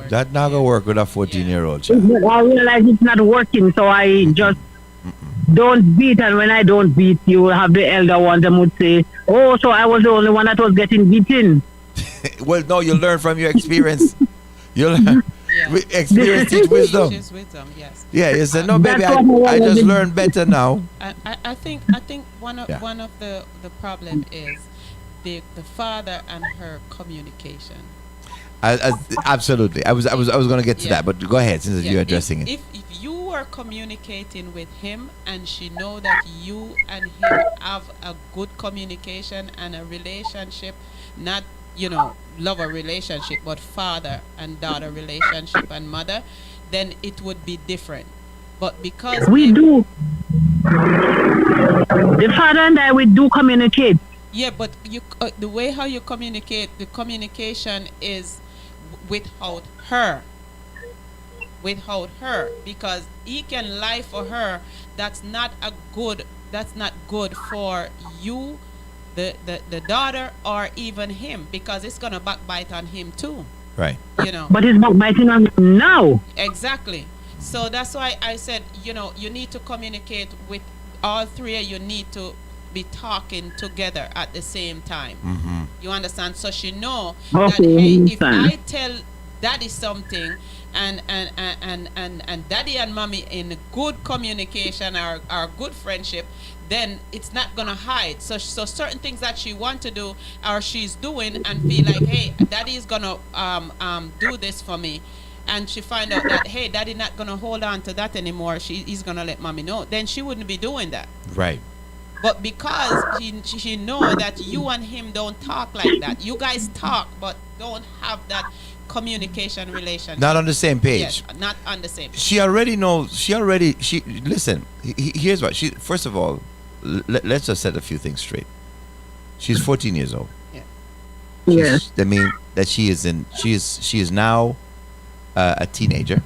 That not gonna work with a 14-year-old child. I realize it's not working, so I just don't beat. And when I don't beat, you will have the elder ones and would say, "Oh, so I was the only one that was getting beaten." Well, no, you learn from your experience. You learn. Experience teach wisdom. Teaches wisdom, yes. Yeah, you said no, baby. I just learned better now. I think one of the problem is the father and her communication. Absolutely. I was going to get to that, but go ahead since you're addressing it. If you are communicating with him and she know that you and him have a good communication and a relationship, not lover relationship, but father and daughter relationship and mother, then it would be different. But because we do, the father and I, we do communicate. Yeah, but the way how you communicate, the communication is without her, because he can lie for her. That's not good for you, the daughter, or even him, because it's gonna backbite on him too. Right. But it's backbiting on him now. Exactly. So that's why I said, you need to communicate with all three. You need to be talking together at the same time. Mm-hmm. You understand? So she know that, hey, if I tell daddy something and daddy and mommy in good communication or good friendship, then it's not gonna hide. So certain things that she want to do or she's doing and feel like, hey, daddy is gonna do this for me, and she find out that, hey, daddy not gonna hold on to that anymore, he's gonna let mommy know, then she wouldn't be doing that. Right. But because she know that you and him don't talk like that, you guys talk but don't have that communication relationship. Not on the same page. Yes, not on the same page. She already knows. Listen. Here's what she. First of all, let's just set a few things straight. She's 14 years old. Yeah. Yes. That means that she is now a teenager.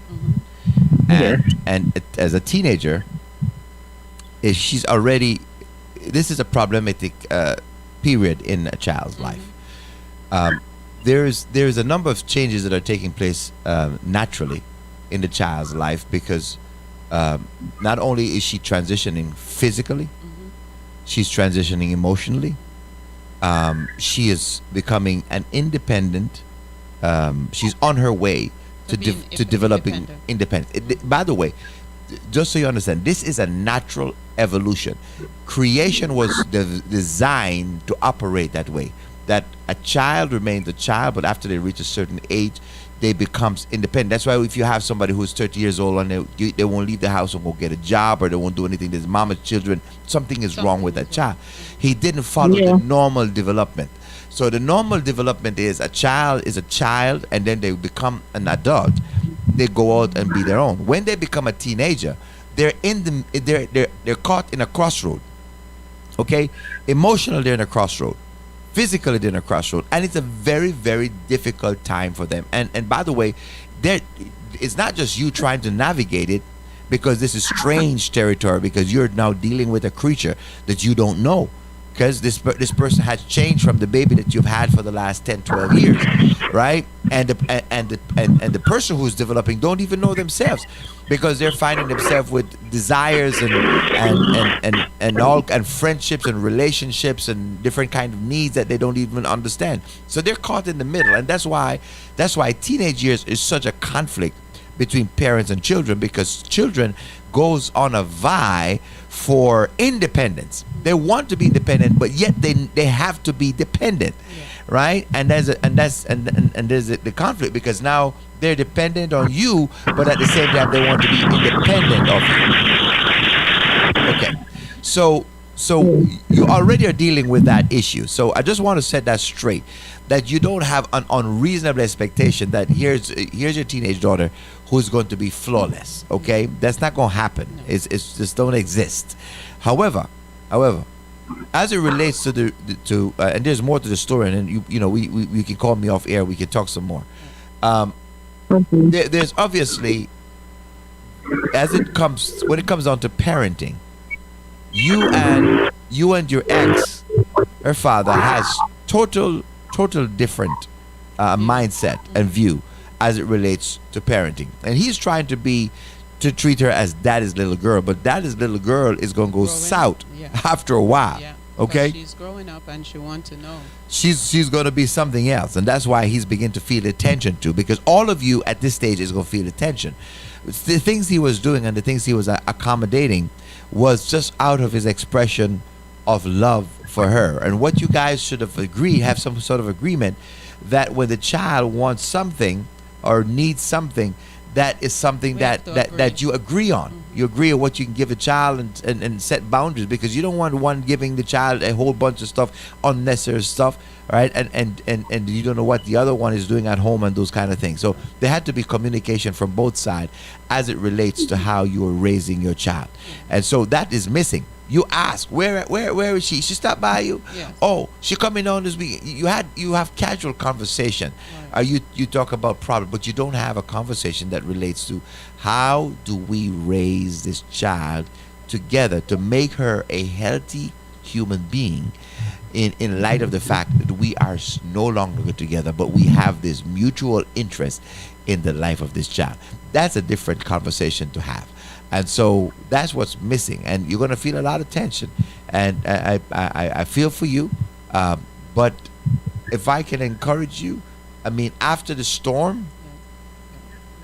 Mm-hmm. And as a teenager, she's already. This is a problematic period in a child's life. There's a number of changes that are taking place naturally in the child's life, because not only is she transitioning physically, she's transitioning emotionally. She is becoming an independent. She's on her way to developing independence. By the way, just so you understand, this is a natural evolution. Creation was designed to operate that way. That a child remains a child, but after they reach a certain age, they becomes independent. That's why if you have somebody who's 30 years old and they won't leave the house and go get a job, or they won't do anything, there's mama's children, something is wrong with that child. He didn't follow the normal development. So the normal development is a child is a child, and then they become an adult. They go out and be their own. When they become a teenager, they're caught in a crossroad. Okay, emotionally they're in a crossroad. Physically they're in a crossroad, and it's a very, very difficult time for them. And by the way, it's not just you trying to navigate it, because this is strange territory, because you're now dealing with a creature that you don't know, because this person has changed from the baby that you've had for the last 10, 12 years, right? And the person who's developing don't even know themselves, because they're finding themselves with desires and friendships and relationships and different kind of needs that they don't even understand. So they're caught in the middle, and that's why teenage years is such a conflict between parents and children, because children goes on a vie for independence. They want to be independent, but yet they have to be dependent, right? And there's the conflict, because now they're dependent on you, but at the same time they want to be independent of you. Okay, so you already are dealing with that issue. So I just want to set that straight, that you don't have an unreasonable expectation that here's your teenage daughter who's going to be flawless. Okay, that's not going to happen. It's just don't exist. However, as it relates to and there's more to the story, and we can call me off air. We can talk some more. There's obviously, when it comes down to parenting, you and your ex, her father, has total different mindset and view as it relates to parenting, and he's trying to treat her as daddy's little girl, but daddy's little girl is going to go south after a while. Okay? She's growing up and she wants to know. She's going to be something else, and that's why he's beginning to feel attention to, because all of you at this stage is going to feel attention. The things he was doing and the things he was accommodating was just out of his expression of love for her. And what you guys should have some sort of agreement, that when the child wants something or needs something, that is something that you agree on. You agree on what you can give a child and set boundaries, because you don't want one giving the child a whole bunch of stuff, unnecessary stuff, right? And you don't know what the other one is doing at home and those kind of things. So there had to be communication from both sides as it relates to how you are raising your child. And so that is missing. You ask, where is she? She stopped by you? Yes. Oh, she coming on this week. You have casual conversation. You talk about problem, but you don't have a conversation that relates to how do we raise this child together to make her a healthy human being, in light of the fact that we are no longer together, but we have this mutual interest in the life of this child. That's a different conversation to have. And so that's what's missing, and you're going to feel a lot of tension. And I feel for you, but if I can encourage you, I mean, after the storm,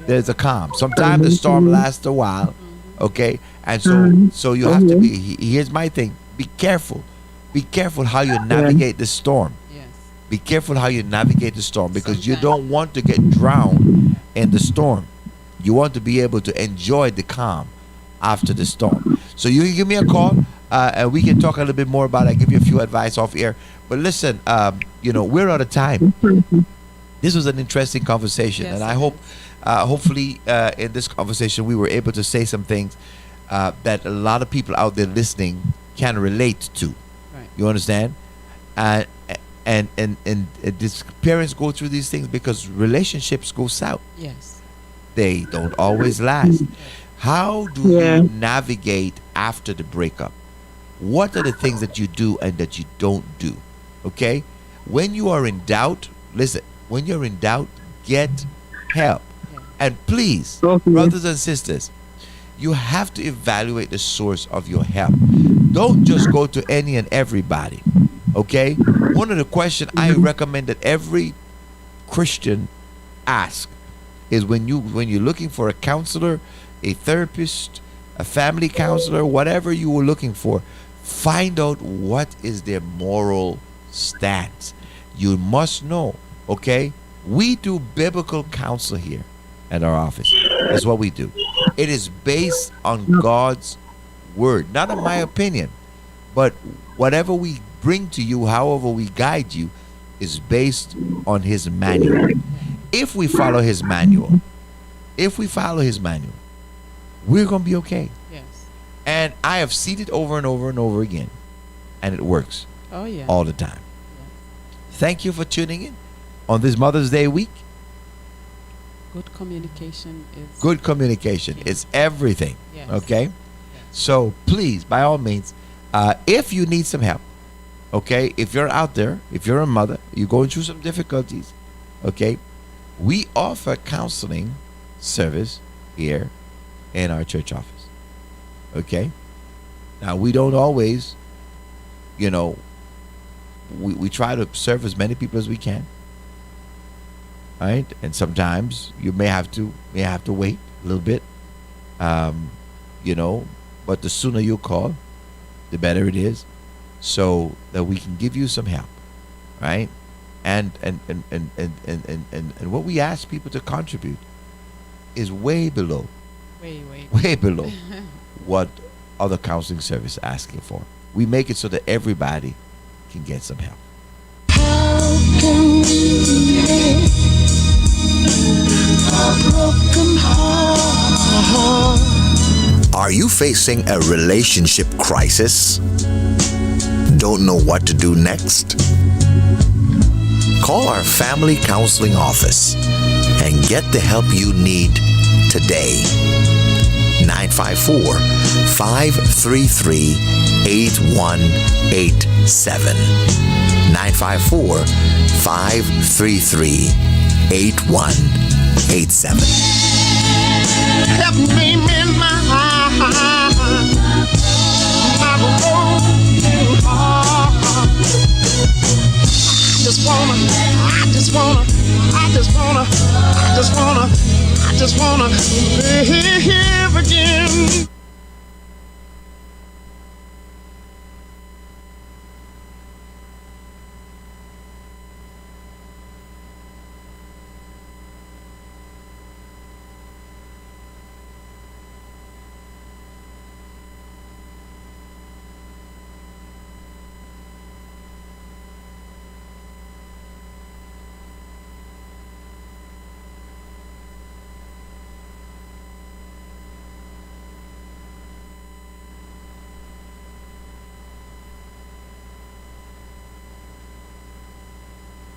there's a calm. Sometimes the storm lasts a while, okay? And so you have to be. Here's my thing: be careful. Be careful how you navigate the storm. Yes. Be careful how you navigate the storm, because you don't want to get drowned in the storm. You want to be able to enjoy the calm after the storm. So you can give me a call, and we can talk a little bit more about it. I'll give you a few advice off air. But listen, we're out of time. This was an interesting conversation, and I hope, hopefully, in this conversation, we were able to say some things that a lot of people out there listening can relate to. Right. You understand? And these parents go through these things because relationships go south. Yes. They don't always last. How do you navigate after the breakup? What are the things that you do and that you don't do? Okay? When you are in doubt, listen, when you're in doubt, get help. And please, brothers and sisters, you have to evaluate the source of your help. Don't just go to any and everybody. Okay? One of the questions I recommend that every Christian ask is, when you're looking for a counselor, a therapist, a family counselor, whatever you were looking for, find out what is their moral stance. You must know, okay? We do biblical counsel here at our office. That's what we do. It is based on God's word, not on my opinion, but whatever we bring to you, however we guide you, is based on his manual. If we follow his manual, we're going to be okay. Yes. And I have seen it over and over and over again, and it works. Oh, yeah. All the time. Thank you for tuning in on this Mother's Day week. Good communication is... Good communication is everything. Yes. Okay? Yes. So please, by all means, if you need some help, okay, if you're out there, if you're a mother, you're going through some difficulties, okay, we offer counseling service here in our church office. Okay? Now, we don't always, we try to serve as many people as we can. Right? And sometimes you may have to wait a little bit. But the sooner you call, the better it is, so that we can give you some help. Right? And what we ask people to contribute is way below what other counseling service asking for. We make it so that everybody can get some help. How can we make a broken heart? Are you facing a relationship crisis? Don't know what to do next? Call our family counseling office and get the help you need today. 954-533-8187. 954-533-8187. Help me mend my broken heart. wanna live again.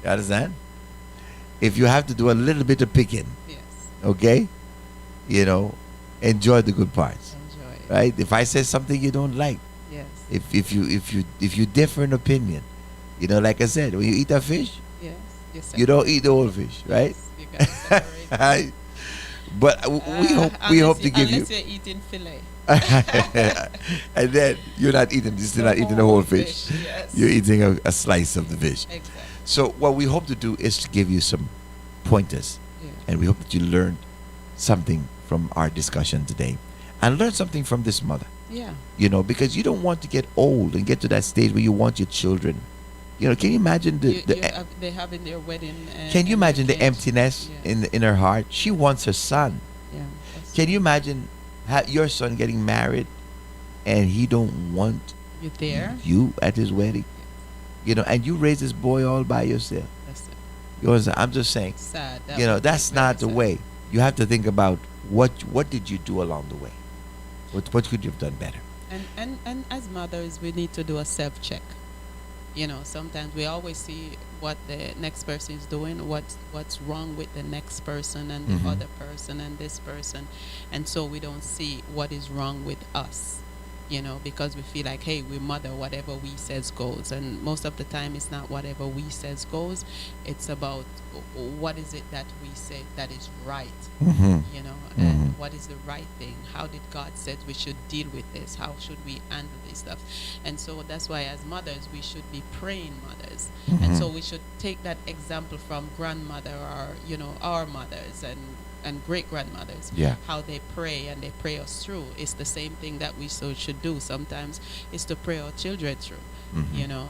You understand? If you have to do a little bit of picking, okay, you know, enjoy the good parts. Enjoy it. Right? If I say something you don't like, Yes. if you differ in opinion, you know, like I said, when you eat a fish, Yes. you don't eat the whole fish, right? You gotta separate. But we hope to give you. Unless you're eating fillet. And then you're not eating. You're still not eating the whole fish. Yes. You're eating a slice of the fish. Exactly. So what we hope to do is to give you some pointers, and we hope that you learned something from our discussion today, and learn something from this mother. Yeah. You know, because you don't want to get old and get to that stage where you want your children. You know, can you imagine they having their wedding? can you and imagine their the kids. emptiness in her heart? She wants her son. Yeah. Can you imagine your son getting married and he don't want You there? you at his wedding? You know, and you raise this boy all by yourself. That's it. You understand? I'm just saying. Sad. That You know, would be that's very not the sad. way. You have to think about what did you do along the way? What could you have done better? And as mothers, we need to do a self-check. You know, sometimes we always see what the next person is doing, what's wrong with the next person and the Mhm. other person and this person, and so we don't see what is wrong with us. You know, because we feel like, hey, we mother, whatever we says goes, and most of the time it's not whatever we says goes. It's about what is it that we say that is right. Mhm. You know, Mhm. and what is the right thing? How did God said we should deal with this? How should we handle this stuff? And so that's why as mothers we should be praying mothers. And so Mhm. we should take that example from grandmother or, you know, our mothers and great grandmothers, Yeah. how they pray and they pray us through. It's the same thing that we should do sometimes, is to pray our children through. Mhm. You know,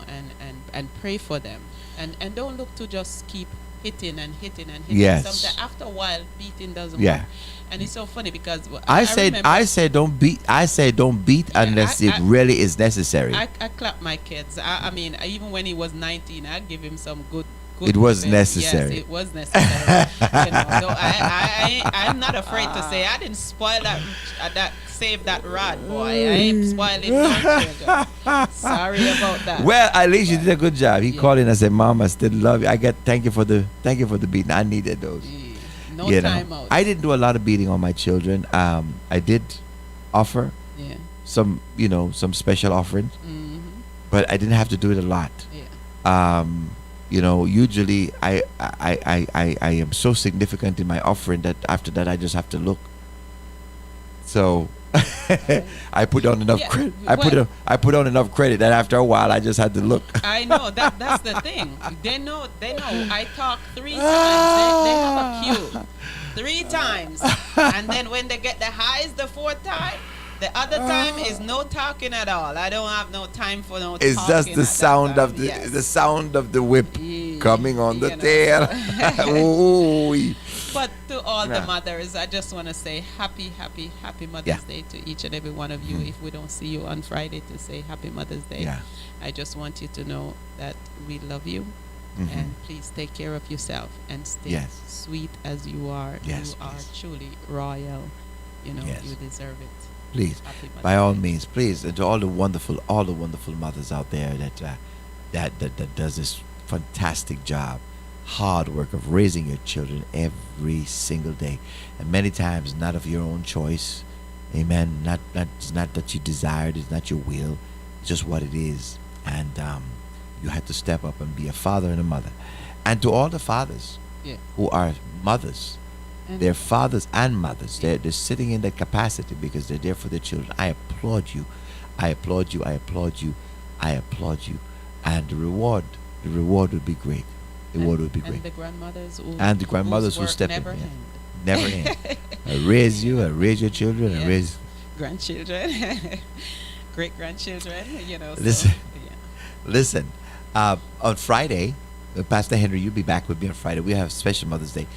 and pray for them, and don't look to just keep hitting and hitting and hitting. Yes. Sometimes after a while beating doesn't Yeah. work. And it's so funny because I said don't beat. I say don't beat unless it really is necessary. I clap my kids. I mean, even when he was 19, I give him some good. It was whipping. necessary. Yes, it was necessary. You know, so I'm not afraid to say I didn't spoil that save that rod, boy. I ain't spoiling no children. Sorry about that. Well, at least you did a good job. He called in and said, "Mom, I still love you. Thank you for the beating. I needed those." No You know, time out. I didn't do a lot of beating on my children. I did offer Yeah. some, you know, some special offerings, Mhm. but I didn't have to do it a lot. Yeah. You know, usually I am so significant in my offering that after that I just have to look. So I put on enough Yeah, credit. well- I put on enough credit that after a while I just had to look. I know that's the thing. They know. I talk 3 times. They have a cue 3 times, and then when they get the highs the 4th time, the other time is no talking at all. I don't have no time for no. It's talking just the at that sound time. of the Yes. the sound of the whip coming on the you know, tail. Ooh. But to all the Yeah. mothers, I just want to say happy Mother's Day to each and every one of you. If we don't see you on Friday to say happy Mother's Day, Yeah. I just want you to know that we love you. Mhm. And please take care of yourself and stay Yes. sweet as you are. Yes, You are truly royal. You know, Yes. you deserve it. Please, Happy Mother's by all Day. means, please, and to all the wonderful mothers out there that does this fantastic job, hard work of raising your children every single day, and many times not of your own choice. Amen. It's not that you desired, it's not your will, it's just what it is, and you had to step up and be a father and a mother. And to all the fathers Yeah. who are mothers, And- they're fathers and mothers. They're sitting in that capacity because they're there for their children. I applaud you. I applaud you. I applaud you. I applaud you. And the reward would be great. The word would be great. And the grandmothers who who step never in. end. Never end. I raise you, I raise your children, I raise grandchildren, great grandchildren. Listen, listen. On Friday, Pastor Henry, you'll be back with me on Friday. We have a special Mother's Day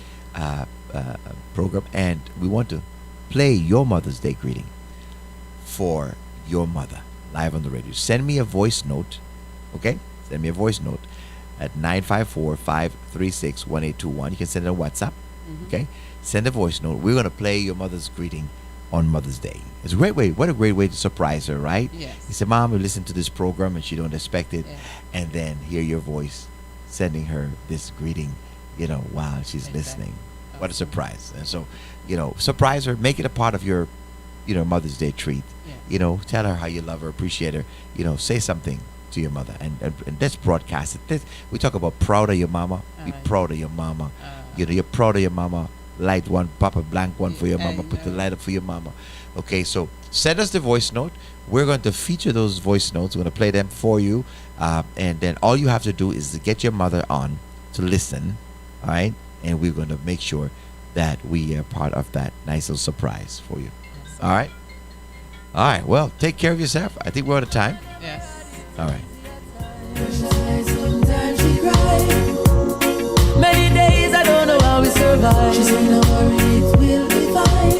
program, and we want to play your Mother's Day greeting for your mother live on the radio. Send me a voice note, okay? Send me a voice note at 954-536-1821. You can send it on WhatsApp, okay? Send a voice note. We're going to play your mother's greeting on Mother's Day. It's a great way. What a great way to surprise her, right? Yes. You say, Mom, we listen to this program and she don't expect it, and then hear your voice sending her this greeting, while she's listening. What a surprise. And so, surprise her, make it a part of your, Mother's Day treat. Yeah. Tell her how you love her, appreciate her, say something to your mother, and let's broadcast it. We talk about proud of your mama. Be proud of your mama. You're proud of your mama. Light one, pop a blank one for your mama, put the light up for your mama. Okay, so send us the voice note. We're going to feature those voice notes. We're going to play them for you, and then all you have to do is to get your mother on to listen, all right? And we're going to make sure that we are part of that nice little surprise for you. All right? All right, well, take care of yourself. I think we're out of time. Yes. All right. Many days I don't know how we survive. She said, no worries, we'll be fine.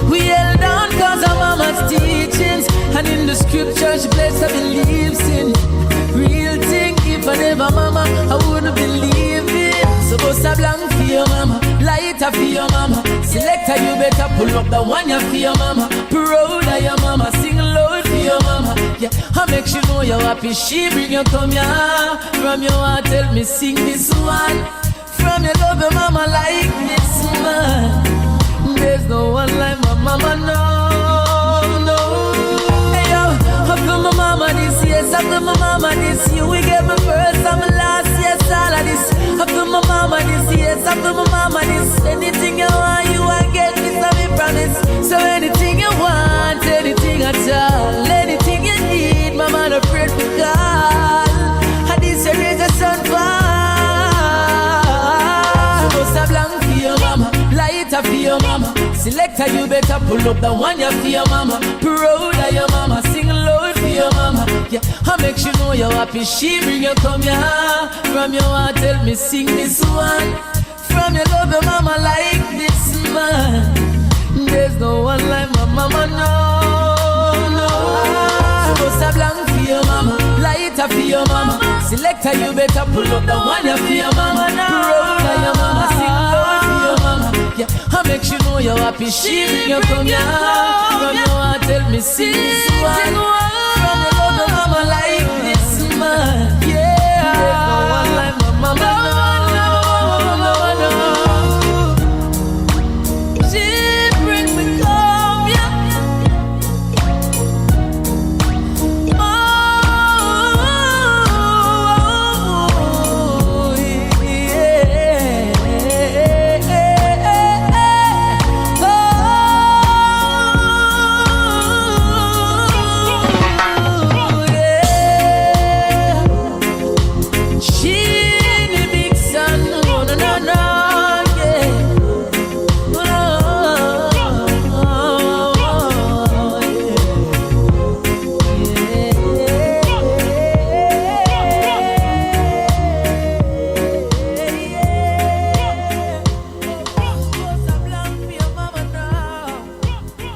We held on cause of mama's teachings, and in the scripture she placed her beliefs in. Real thing, if I never mama, I wouldn't believe it. So bust a blank for your mama, lighter for your mama. Selector, you better pull up the one you for your mama. Proud of your mama, sing loud for your mama. Yeah, I make sure know you're happy. She bring you come here. From your heart, tell me sing this one. From your love your mama like this man. There's no one like my mama, no. Hey yo, after my mama this yes, after my mama this year, we get my first and my last yes, all of this. After my mama this yes, after my mama this. Anything you want, you want get this, I me promise. So anything you want, anything at all, anything you need, my mother prayed for God. And this year is a sun fall. So bust a blank for your mama, lighter for your mama. Selector, you better pull up the one you for your mama. Proud of your mama, sing loud for your mama. Yeah, I make sure know you're happy. She bring you come here. From your heart, tell me sing this one. From your love your mama like this man. There's no one like my mama, no. So bust a blank for your mama, lighter for your mama. Selector, you better pull up the one you for your mama. Proud of your mama, sing loud for your mama. Yeah, I make sure know you're happy. She bring you come here. From your heart, tell me sing this one. From your love your mama like